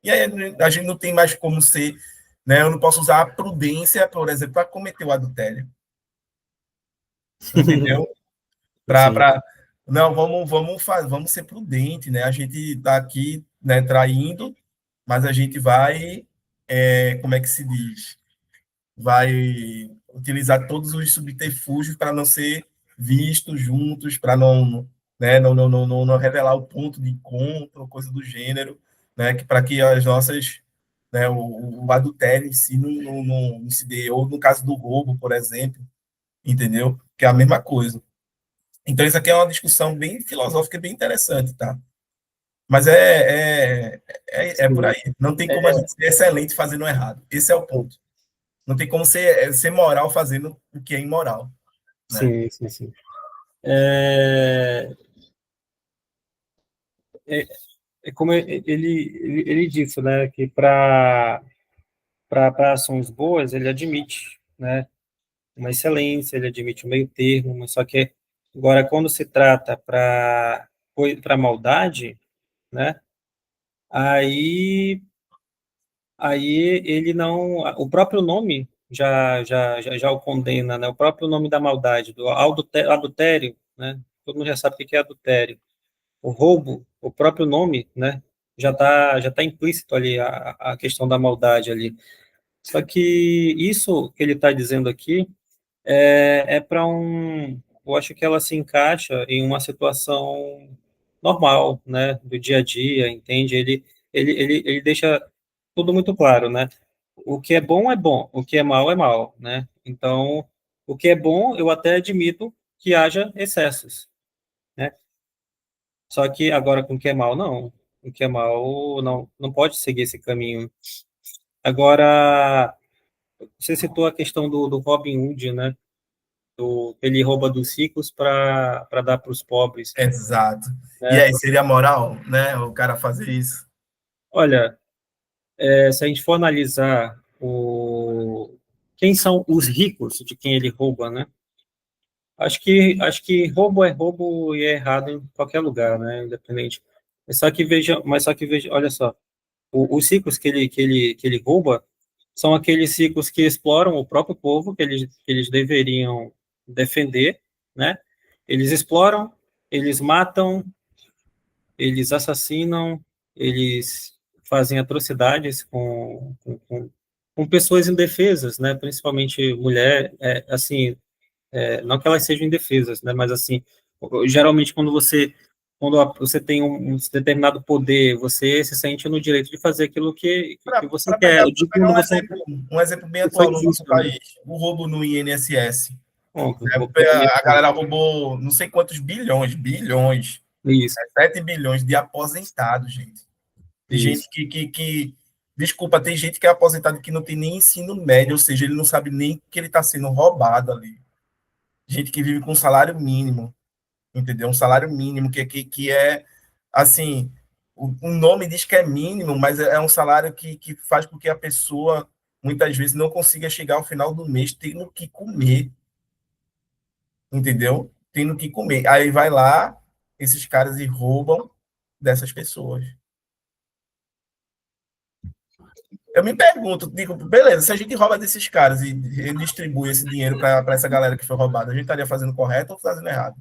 E aí a gente não tem mais como ser, né? Eu não posso usar a prudência, por exemplo, para cometer o adultério. Entendeu?
Sim.
Não, vamos ser prudente, né? A gente está aqui, né, traindo, mas a gente vai, como é que se diz? Vai utilizar todos os subterfúgios para não ser vistos juntos, para não, né, não revelar o ponto de encontro, coisa do gênero, né? Que para que as nossas, né, o adultério em si não se dê, ou no caso do roubo, por exemplo, entendeu? Que é a mesma coisa. Então, isso aqui é uma discussão bem filosófica e bem interessante, tá? Mas é por
Sim.
aí. Não tem como a
É,
gente ser excelente fazendo errado. Esse é o ponto. Não tem como ser moral fazendo o que é imoral, né?
sim, sim, sim. É, é como ele disse, né, que para ações boas ele admite, né, uma excelência, ele admite um meio termo, mas só que agora quando se trata para maldade, né, aí ele não, o próprio nome já o condena, né, o próprio nome da maldade, do adultério, né, todo mundo já sabe o que é adultério. O roubo, o próprio nome, né, já tá implícito ali a questão da maldade ali. Só que isso que ele está dizendo aqui é para eu acho que ela se encaixa em uma situação normal, né, do dia a dia, entende? Ele deixa tudo muito claro, né? O que é bom, o que é mal, né? Então, o que é bom, eu até admito que haja excessos, né? Só que agora com o que é mal, não. O que é mal não pode seguir esse caminho. Agora, você citou a questão do Robin Hood, né? Ele rouba dos ricos para dar para os pobres,
Exato. E
né?
aí, seria moral, né, o cara fazer isso?
Olha, se a gente for analisar quem são os ricos de quem ele rouba, né? Acho que roubo é roubo e é errado em qualquer lugar, né? Independente. Mas só que veja, olha só, os ricos que ele rouba são aqueles ricos que exploram o próprio povo, que eles deveriam defender, né? Eles exploram, eles matam, eles assassinam, eles fazem atrocidades com pessoas indefesas, né? Principalmente mulher, assim, não que elas sejam indefesas, né? Mas assim, geralmente quando você tem um determinado poder, você se sente no direito de fazer aquilo que você
Para
quer.
pegar,
Eu
pra
digo
pegar
quando você
um exemplo bem
foi
atual no nosso
injusto, né?
país, o roubo no INSS.
Bom,
Né?
plenamente
A galera roubou não sei quantos bilhões,
isso,
7 bilhões de aposentados, gente. De gente
isso,
desculpa, tem gente que é aposentado que não tem nem ensino médio, ou seja, ele não sabe nem que ele está sendo roubado ali. Gente que vive com salário mínimo, entendeu? Um salário mínimo que é, assim, o nome diz que é mínimo, mas é um salário que faz com que a pessoa, muitas vezes, não consiga chegar ao final do mês tendo que comer, entendeu? Tendo que comer. Aí vai lá, esses caras e roubam dessas pessoas. Eu me pergunto, digo, beleza, se a gente rouba desses caras e distribui esse dinheiro para essa galera que foi roubada, a gente estaria fazendo correto ou fazendo errado?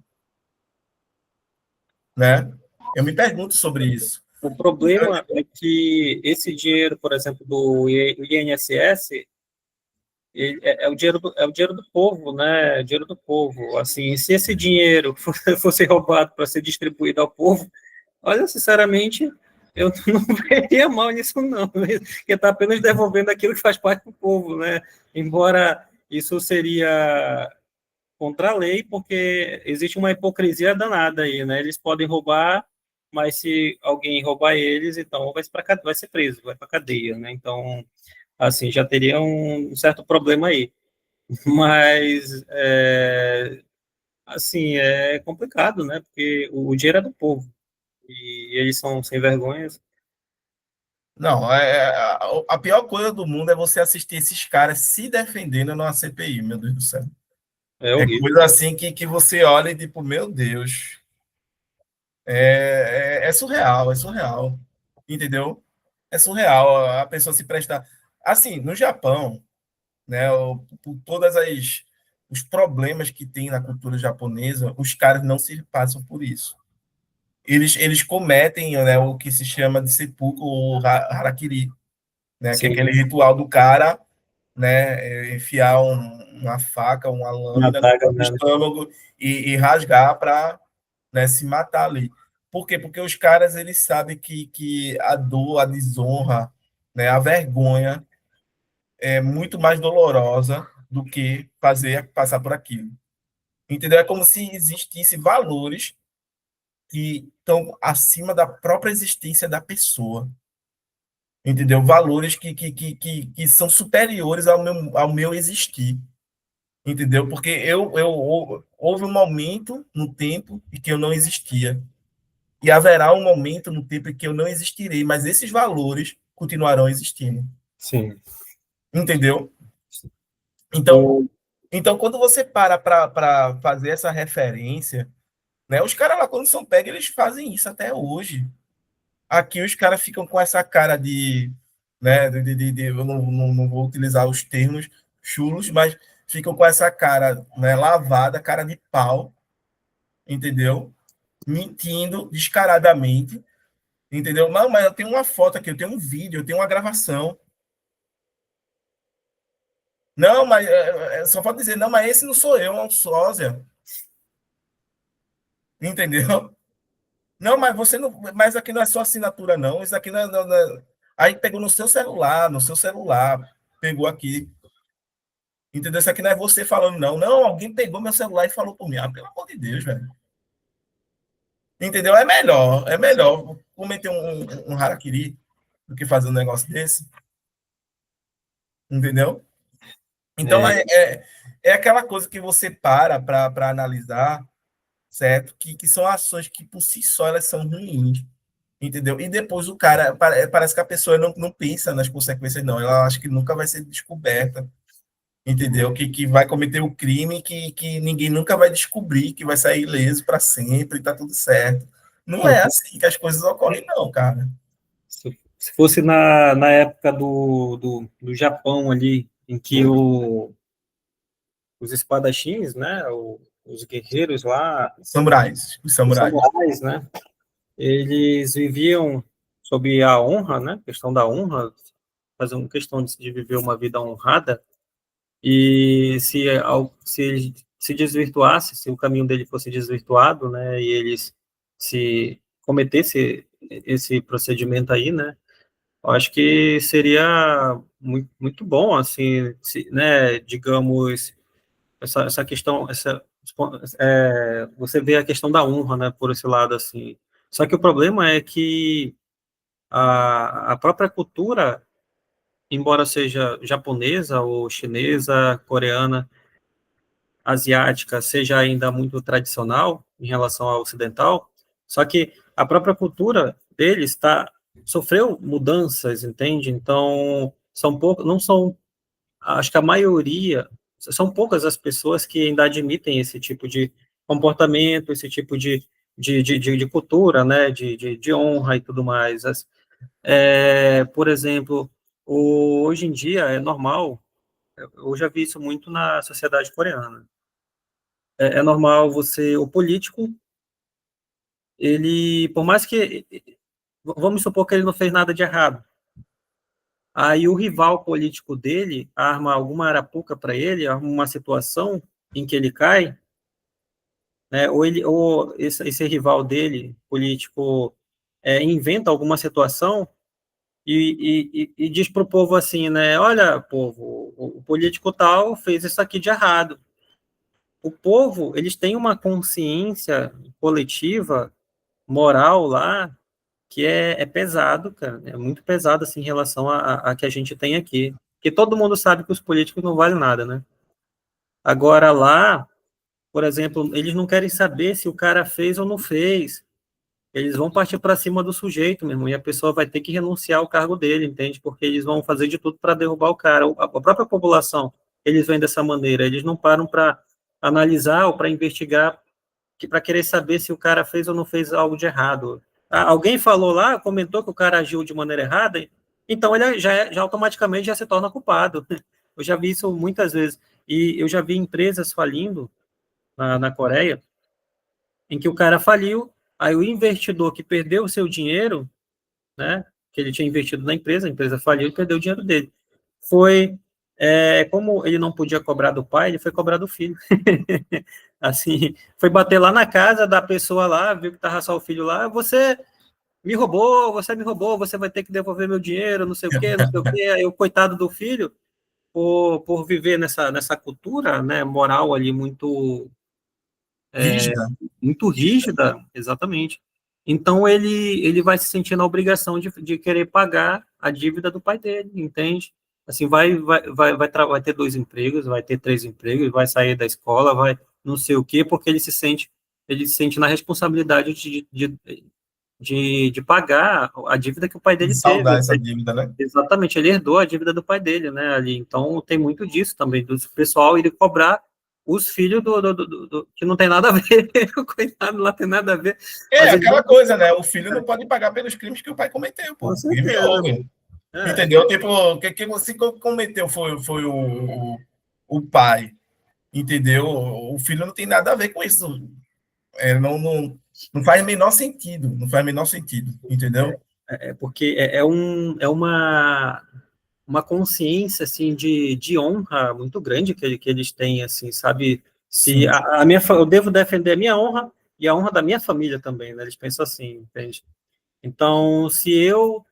Né? Eu me pergunto sobre isso.
o problema é que esse dinheiro, por exemplo, do INSS, é o dinheiro do povo, né? É o dinheiro do povo. Assim, se esse dinheiro fosse roubado para ser distribuído ao povo, olha, sinceramente, eu não veria mal nisso, não, porque está apenas devolvendo aquilo que faz parte do povo, né? Embora isso seria contra a lei, porque existe uma hipocrisia danada aí, né? Eles podem roubar, mas se alguém roubar eles, então vai ser preso, vai para cadeia, né? Então, assim, já teria um certo problema aí. Mas, assim, é complicado, né? Porque o dinheiro é do povo e eles são sem vergonhas.
Não, a pior coisa do mundo é você assistir esses caras se defendendo numa CPI, meu Deus do céu.
É
É
horrível.
coisa assim que você olha e tipo, meu Deus, é surreal, é surreal. Entendeu? É surreal a pessoa se prestar. Assim, no Japão, né, por todas as os problemas que tem na cultura japonesa, os caras não se passam por isso. Eles cometem, né, o que se chama de seppuku ou harakiri, né, que é aquele
Sim,
ritual do cara, né, enfiar uma faca, uma
uma
lâmina no
adaga,
próprio
né?
estômago e rasgar para, né, se matar ali. Por quê? Porque os caras eles sabem que a dor, a desonra, né, a vergonha é muito mais dolorosa do que fazer passar por aquilo. Entendeu? É como se existissem valores que estão acima da própria existência da pessoa. Entendeu? Valores que são superiores ao meu existir. Entendeu? Porque houve um momento no tempo em que eu não existia. e haverá um momento no tempo em que eu não existirei, mas esses valores continuarão existindo.
Sim.
Entendeu? Então,
O,
então quando você para fazer essa referência, né, os caras lá, quando são pegos, eles fazem isso até hoje. Aqui os caras ficam com essa cara de, né, eu não vou utilizar os termos chulos, mas ficam com essa cara, né, lavada, cara de pau, entendeu? Mentindo descaradamente, entendeu? Não, mas eu tenho uma foto aqui, eu tenho um vídeo, eu tenho uma gravação. Não, mas só pode dizer, não, mas esse não sou eu, é um sósia, entendeu? Não, mas você não, mas aqui não é sua assinatura, não. Isso aqui não. Aí pegou no seu celular, pegou aqui. Entendeu? Isso aqui não é você falando, não. Não, alguém pegou meu celular e falou por mim. Ah, pelo amor de Deus, velho. Entendeu? É melhor cometer um harakiri do que fazer um negócio desse. Entendeu? Então,
é,
é aquela coisa que você para analisar, certo? Que são ações que por si só elas são ruins. Entendeu? E depois o cara, parece que a pessoa não pensa nas consequências, não. Ela acha que nunca vai ser descoberta, entendeu? Que vai cometer o crime que ninguém nunca vai descobrir, que vai sair ileso para sempre e tá tudo certo. Não
não,
é assim que as coisas ocorrem, não, cara.
se fosse na época do Japão ali, em que os espadachins, né, os guerreiros lá,
Samurais, os
os
samurais.
samurais, né, eles viviam sob a honra, né, questão da honra, fazendo questão de viver uma vida honrada, e se ele se desvirtuasse, se o caminho dele fosse desvirtuado, né, e eles se cometesse esse procedimento aí, né, eu acho que seria muito, muito bom, assim, se, né, digamos, essa questão, você vê a questão da honra, né, por esse lado, assim. Só que o problema é que a própria cultura, embora seja japonesa ou chinesa, coreana, asiática, seja ainda muito tradicional em relação ao ocidental, só que a própria cultura deles sofreu mudanças, entende? Então, são poucos, não são, acho que a maioria, são poucas as pessoas que ainda admitem esse tipo de comportamento, esse tipo de cultura, né, de honra e tudo mais. Por exemplo, hoje em dia é normal, eu já vi isso muito na sociedade coreana. É normal o político, ele, por mais que, vamos supor que ele não fez nada de errado, aí o rival político dele arma alguma arapuca para ele, arma uma situação em que ele cai, né, ou esse rival dele, político, inventa alguma situação e diz para o povo assim, né, olha, povo, o político tal fez isso aqui de errado. O povo, eles têm uma consciência coletiva, moral lá, que é pesado, cara, é muito pesado, assim, em relação a que a gente tem aqui. Porque todo mundo sabe que os políticos não valem nada, né? Agora lá, por exemplo, eles não querem saber se o cara fez ou não fez. Eles vão partir para cima do sujeito, meu irmão, e a pessoa vai ter que renunciar ao cargo dele, entende? Porque eles vão fazer de tudo para derrubar o cara. A própria população, eles vêm dessa maneira, eles não param para analisar ou para investigar, para querer saber se o cara fez ou não fez algo de errado. Alguém falou lá, comentou que o cara agiu de maneira errada, então ele já automaticamente já se torna culpado. Eu já vi isso muitas vezes. E eu já vi empresas falindo na Coreia, em que o cara faliu, aí o investidor que perdeu o seu dinheiro, né, que ele tinha investido na empresa, a empresa faliu e perdeu o dinheiro dele. Como ele não podia cobrar do pai, ele foi cobrar do filho. Assim, foi bater lá na casa da pessoa lá, viu que estava só o filho lá, você me roubou, você vai ter que devolver meu dinheiro, não sei o quê, não sei o quê. Aí o coitado do filho, por viver nessa cultura, né, moral ali
Rígida.
muito rígida, exatamente. Então ele vai se sentir na obrigação de querer pagar a dívida do pai dele, entende? Assim, vai ter dois empregos, vai ter três empregos, vai sair da escola, vai não sei o quê, porque ele se sente na responsabilidade de pagar a dívida que o pai
De
dele
saldar
teve.
essa dívida, né?
Exatamente, ele herdou a dívida do pai dele, né, ali. Então, tem muito disso também, do pessoal ir cobrar os filhos que não tem nada a ver, coitado, não tem nada a ver,
É
mas ele
aquela
não,
coisa, né? O filho não pode pagar pelos crimes que o pai cometeu,
com
pô. Game
certeza,
over.
é,
Entendeu? Tipo, o que você cometeu foi o pai. Entendeu? O filho não tem nada a ver com isso. Não faz o menor sentido. Não faz o menor sentido. Entendeu?
porque é uma consciência, assim, de honra muito grande que eles têm, assim, sabe, se
Sim.
eu devo defender a minha honra e a honra da minha família também, né, eles pensam assim, entende? Então, se eu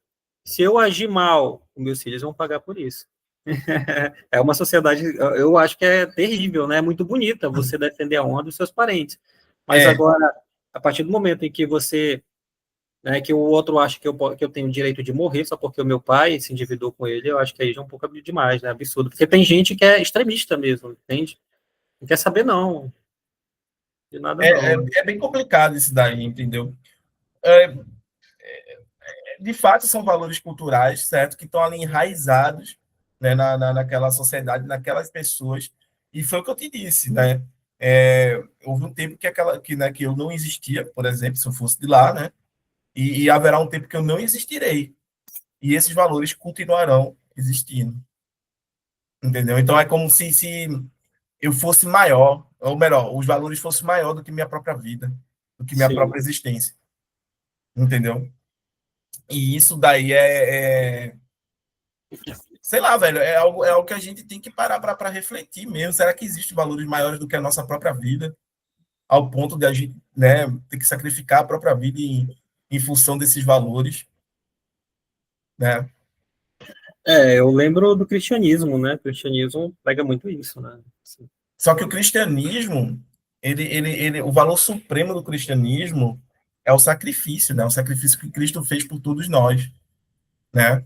agir mal, os meus filhos vão pagar por isso. É uma sociedade, eu acho que é terrível, né? É muito bonita você defender a honra dos seus parentes. Mas
É,
agora, a partir do momento em que você, né, que o outro acha que eu tenho o direito de morrer só porque o meu pai se endividou com ele, eu acho que aí já é um pouco demais, né? Absurdo. Porque tem gente que é extremista mesmo, entende? Não quer saber, não. De nada, não.
é bem complicado isso daí, entendeu? É, de fato, são valores culturais, certo? Que estão ali enraizados, né, naquela sociedade, naquelas pessoas. E foi o que eu te disse, né? Houve um tempo que eu não existia, por exemplo, se eu fosse de lá, né? E haverá um tempo que eu não existirei. E esses valores continuarão existindo, entendeu? Então é como se eu fosse maior, ou melhor, os valores fossem maior do que minha própria vida, do que minha
Sim,
própria existência, entendeu? E isso daí sei lá, velho, é algo que a gente tem que parar para refletir mesmo. Será que existem valores maiores do que a nossa própria vida, ao ponto de a gente, né, ter que sacrificar a própria vida em função desses valores, né?
eu lembro do cristianismo, né? O cristianismo pega muito isso, né? Assim,
Só que o cristianismo, o valor supremo do cristianismo é o sacrifício, né? O sacrifício que Cristo fez por todos nós, né?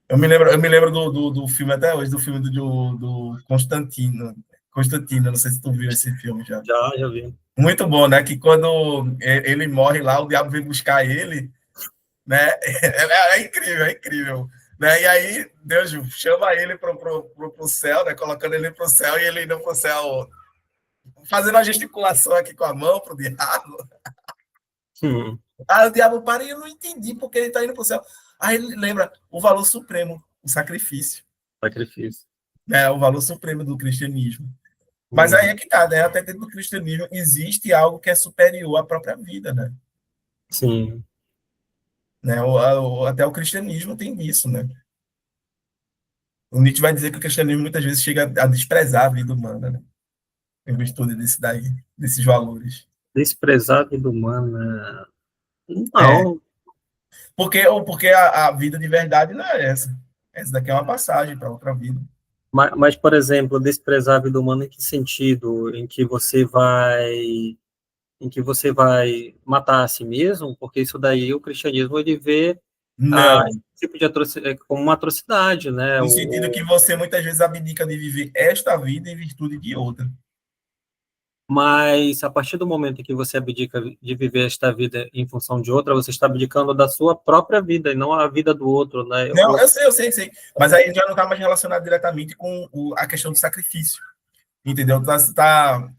Eu me lembro do filme até hoje, do filme do Constantino. Constantino, não sei se tu viu esse filme já.
já vi.
Muito bom, né? Que quando ele morre lá, o diabo vem buscar ele, né? É incrível, é incrível. Né? E aí Deus chama ele pro céu, né? Colocando ele pro céu e ele indo pro céu, fazendo uma gesticulação aqui com a mão pro diabo.
Hum,
Aí o diabo para e eu não entendi porque ele tá indo pro céu. Aí ele lembra o valor supremo, o sacrifício,
sacrifício.
né? O valor supremo do cristianismo. Mas aí
Uhum.
é que tá, né? Até dentro do cristianismo existe algo que é superior à própria vida, né?
Sim,
Né? Até o cristianismo tem disso, né? O Nietzsche vai dizer que o cristianismo muitas vezes chega a desprezar a vida humana, né? Em virtude desses valores.
desprezar a vida humana.
É,
Não,
porque a vida de verdade não é essa. Essa daqui é uma passagem para outra vida.
mas, por exemplo, desprezar a vida humana em que sentido? Em que você vai matar a si mesmo? Porque isso daí o cristianismo ele vê
Não.
esse tipo de atrocidade como uma atrocidade, né?
No sentido que você muitas vezes abdica de viver esta vida em virtude de outra.
Mas a partir do momento em que você abdica de viver esta vida em função de outra, você está abdicando da sua própria vida e não a vida do outro, né?
Não, eu sei. Mas aí já não está mais relacionado diretamente com a questão do sacrifício. Entendeu? Tá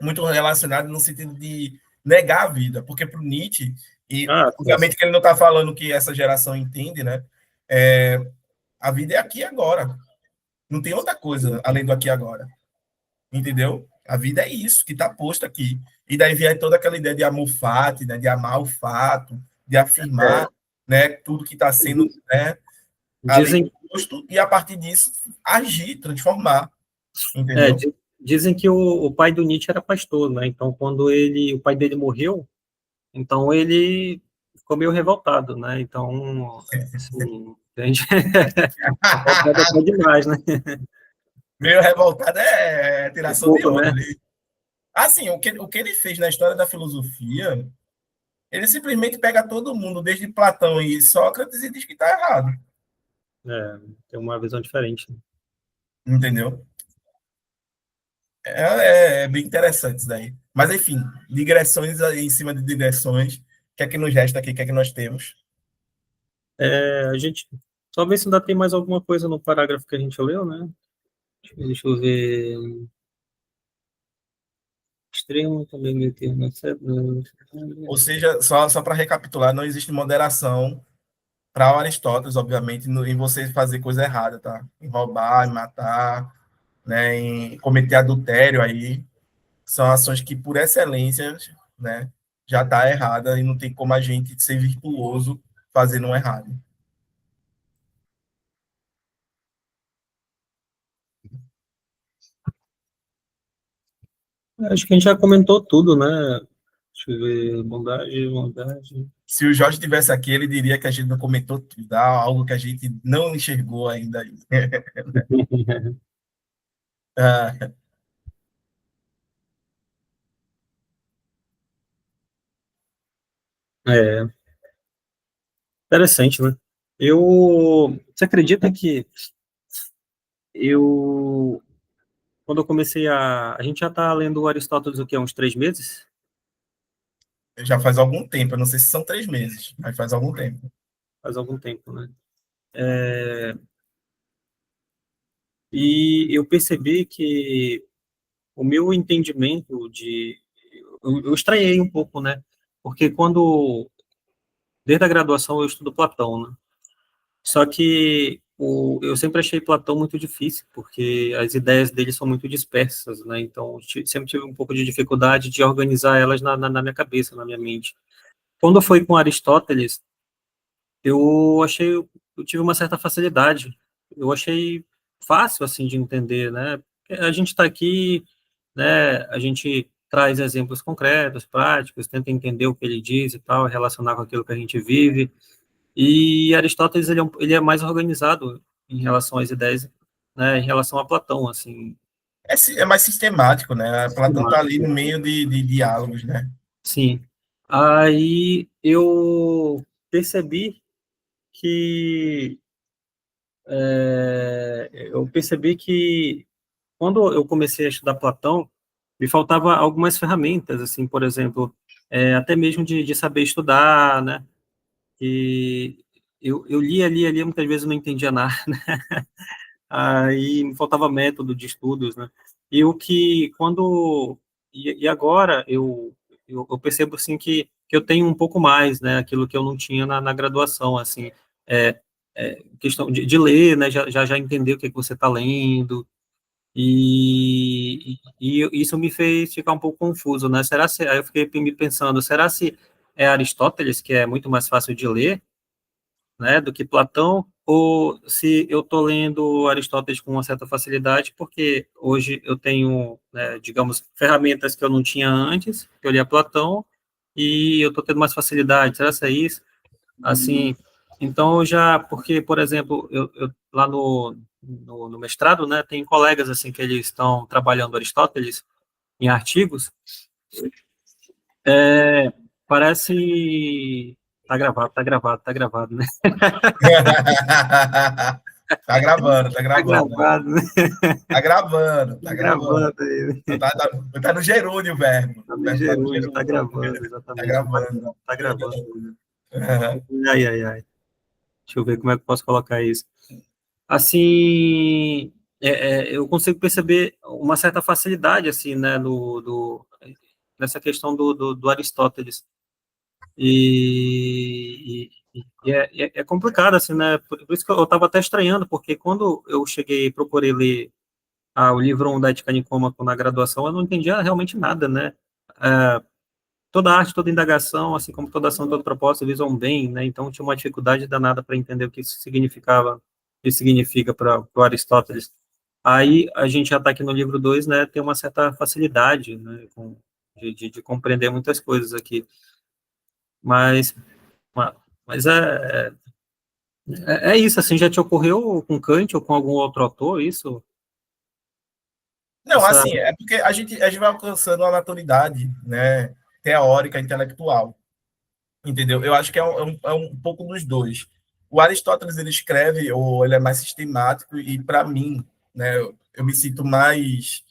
muito relacionado no sentido de negar a vida. Porque para o Nietzsche, e
Ah, sim, sim.
obviamente que ele não está falando que essa geração entende, né? É, a vida é aqui e agora. Não tem outra coisa além do aqui e agora. Entendeu? A vida é isso que está posto aqui. E daí vem toda aquela ideia de amor fati, né? De amar o fato, de
É,
afirmar, né? Tudo que está sendo, né? Ali
dizem,
posto e a partir disso agir, transformar,
é,
entendeu?
di- dizem que o pai do Nietzsche era pastor, né? Então, quando o pai dele morreu, então ele ficou meio revoltado, né? Então, assim, entende? Revoltado até demais, né?
Meio revoltado é
Um
tiração de
pouco,
onda
né?
ali. Assim, o que ele fez na história da filosofia, ele simplesmente pega todo mundo, desde Platão e Sócrates, e diz que está errado,
É, tem uma visão diferente, né?
entendeu? É bem interessante isso daí. Mas, enfim, digressões em cima de digressões, que é que nos resta aqui? O que é que nós temos?
A gente só ver se ainda tem mais alguma coisa no parágrafo que a gente leu, né? Deixa eu ver. Extremo também meio termo, etc.
Ou seja, só para recapitular, não existe moderação para Aristóteles, obviamente, em você fazer coisa errada, tá? Em roubar, em matar, né, em cometer adultério aí, são ações que, por excelência, né, já está errada e não tem como a gente ser virtuoso fazendo um errado.
Acho que a gente já comentou tudo, né? Deixa eu ver, bondade.
Se o Jorge tivesse aqui, ele diria que a gente não comentou tudo, algo que a gente não enxergou ainda. Ah,
É, interessante, né? Você acredita que eu, quando eu comecei a gente já está lendo Aristóteles o quê? Uns 3 meses?
já faz algum tempo, eu não sei se são 3 meses, mas faz algum tempo.
Faz algum tempo, né? E eu percebi que o meu entendimento eu estranhei um pouco, né? Porque desde a graduação eu estudo Platão, né? Só que eu sempre achei Platão muito difícil, porque as ideias dele são muito dispersas, né? Então, sempre tive um pouco de dificuldade de organizar elas na minha cabeça, na minha mente. Quando foi com Aristóteles, eu tive uma certa facilidade. Eu achei fácil, assim, de entender, né? A gente está aqui, né? A gente traz exemplos concretos, práticos, tenta entender o que ele diz e tal, relacionar com aquilo que a gente vive. E Aristóteles ele é mais organizado em relação às ideias, né, em relação a Platão, assim,
É mais sistemático, né? Platão está ali
sistemático.
no meio de diálogos, né?
Sim. Aí que eu percebi que quando eu comecei a estudar Platão, me faltava algumas ferramentas, assim, por exemplo, até mesmo de saber estudar, né? E eu lia, muitas vezes eu não entendia nada. Aí me faltava método de estudos, né? E o que, quando, e agora eu percebo, assim, que eu tenho um pouco mais, né? Aquilo que eu não tinha na graduação, assim, questão de ler, né? Já entender o que, é que você está lendo, e isso me fez ficar um pouco confuso, né? Aí eu fiquei me pensando, será se é Aristóteles, que é muito mais fácil de ler, né, do que Platão, ou se eu estou lendo Aristóteles com uma certa facilidade, porque hoje eu tenho, né, digamos, ferramentas que eu não tinha antes, que eu lia Platão, e eu estou tendo mais facilidade, será que é isso? Assim, então porque, por exemplo, eu lá no mestrado, né, tem colegas, assim, que eles estão trabalhando Aristóteles em artigos, é, parece... tá gravado, né?
Tá gravando, tá
Tá
gravando.
gravado, né?
Tá gravando,
Tá
tá gravando.
gravando aí.
Tá no gerúndio o verbo.
Tá
O
no
verbo tá no
gerúndio, tá
gerúndio.
gravando,
Tá
exatamente.
gravando.
Tá gravando. Ai. Deixa eu ver como é que eu posso colocar isso. Assim, eu consigo perceber uma certa facilidade, assim, né, nessa questão do Aristóteles. É complicado, assim, né? Por isso que eu estava até estranhando, porque quando eu cheguei e procurei ler o livro 1 da Ética Nicômaco na graduação, eu não entendia realmente nada, né? Toda arte, toda indagação, assim como toda ação, todo propósito, visam um bem, né? Então tinha uma dificuldade danada para entender o que isso significava, o que significa para o Aristóteles. Aí a gente já está aqui no livro 2, né? Tem uma certa facilidade, né? De compreender muitas coisas aqui. Mas, mas é isso, assim, já te ocorreu com Kant ou com algum outro autor, isso?
Não,
Essa,
assim, é porque a gente vai alcançando uma maturidade, né, teórica, intelectual, entendeu? Eu acho que é um pouco dos dois. O Aristóteles, ele escreve, ou ele é mais sistemático, e para mim, né, eu me sinto mais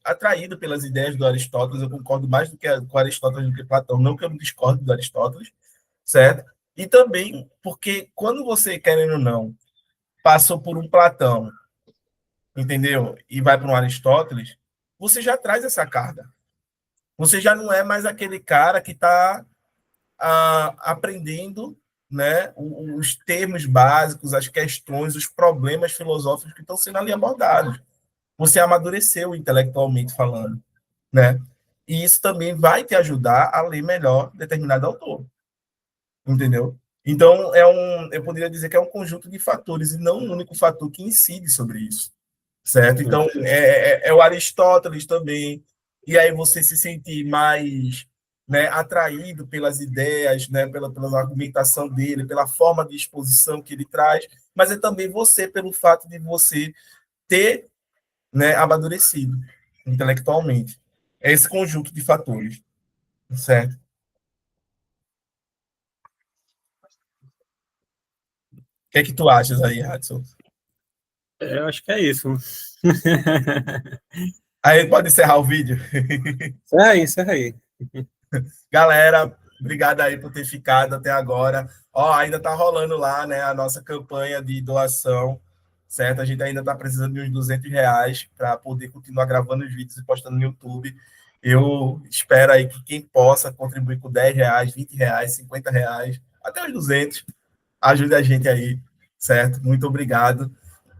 atraído pelas ideias do Aristóteles. Eu concordo mais com Aristóteles do que Platão, não que eu não discordo do Aristóteles, certo? E também porque quando você, querendo ou não, passou por um Platão, entendeu? E vai para um Aristóteles, você já traz essa carga. Você já não é mais aquele cara que está aprendendo, né, os termos básicos, as questões, os problemas filosóficos que estão sendo ali abordados. Você amadureceu intelectualmente falando, né? E isso também vai te ajudar a ler melhor determinado autor, entendeu? Então, eu poderia dizer que é um conjunto de fatores e não um único fator que incide sobre isso, certo? Então, é o Aristóteles também, e aí você se sentir mais, né, atraído pelas ideias, né, pela argumentação dele, pela forma de exposição que ele traz, mas é também você pelo fato de você ter, né, amadurecido intelectualmente. É esse conjunto de fatores, certo? O que é que tu achas aí, Hudson?
Eu acho que é isso.
Aí pode encerrar o vídeo.
É isso aí.
Galera, obrigado aí por ter ficado até agora. Ó, ainda tá rolando lá, né, a nossa campanha de doação, certo? A gente ainda tá precisando de uns R$ 200 para poder continuar gravando os vídeos e postando no YouTube. Eu espero aí que quem possa contribuir com R$ 10, R$ 20, R$ 50, até os 200, ajude a gente aí, certo? Muito obrigado.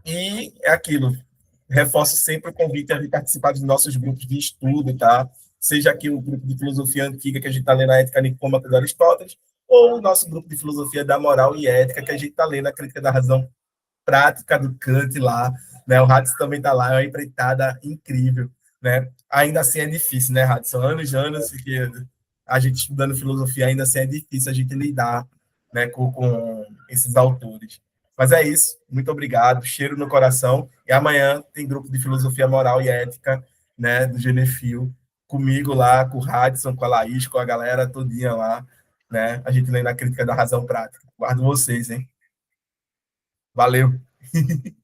E é aquilo, reforço sempre o convite a vir participar dos nossos grupos de estudo, tá? Seja aqui o grupo de filosofia antiga, que a gente está lendo a Ética Nicômaco de Aristóteles, ou o nosso grupo de filosofia da moral e ética, que a gente está lendo a Crítica da Razão Prática do Kant lá, né? O Hadson também está lá, é uma empreitada incrível, né? Ainda assim é difícil, né, Hadson? Anos e anos que a gente estudando filosofia, ainda assim é difícil a gente lidar, né, com esses autores. Mas é isso. Muito obrigado. Cheiro no coração. E amanhã tem grupo de filosofia moral e ética, né, do Genefil, comigo lá, com o Hadson, com a Laís, com a galera todinha lá, né? A gente lendo a crítica da razão prática. Guardo vocês, hein? Valeu.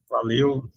Valeu.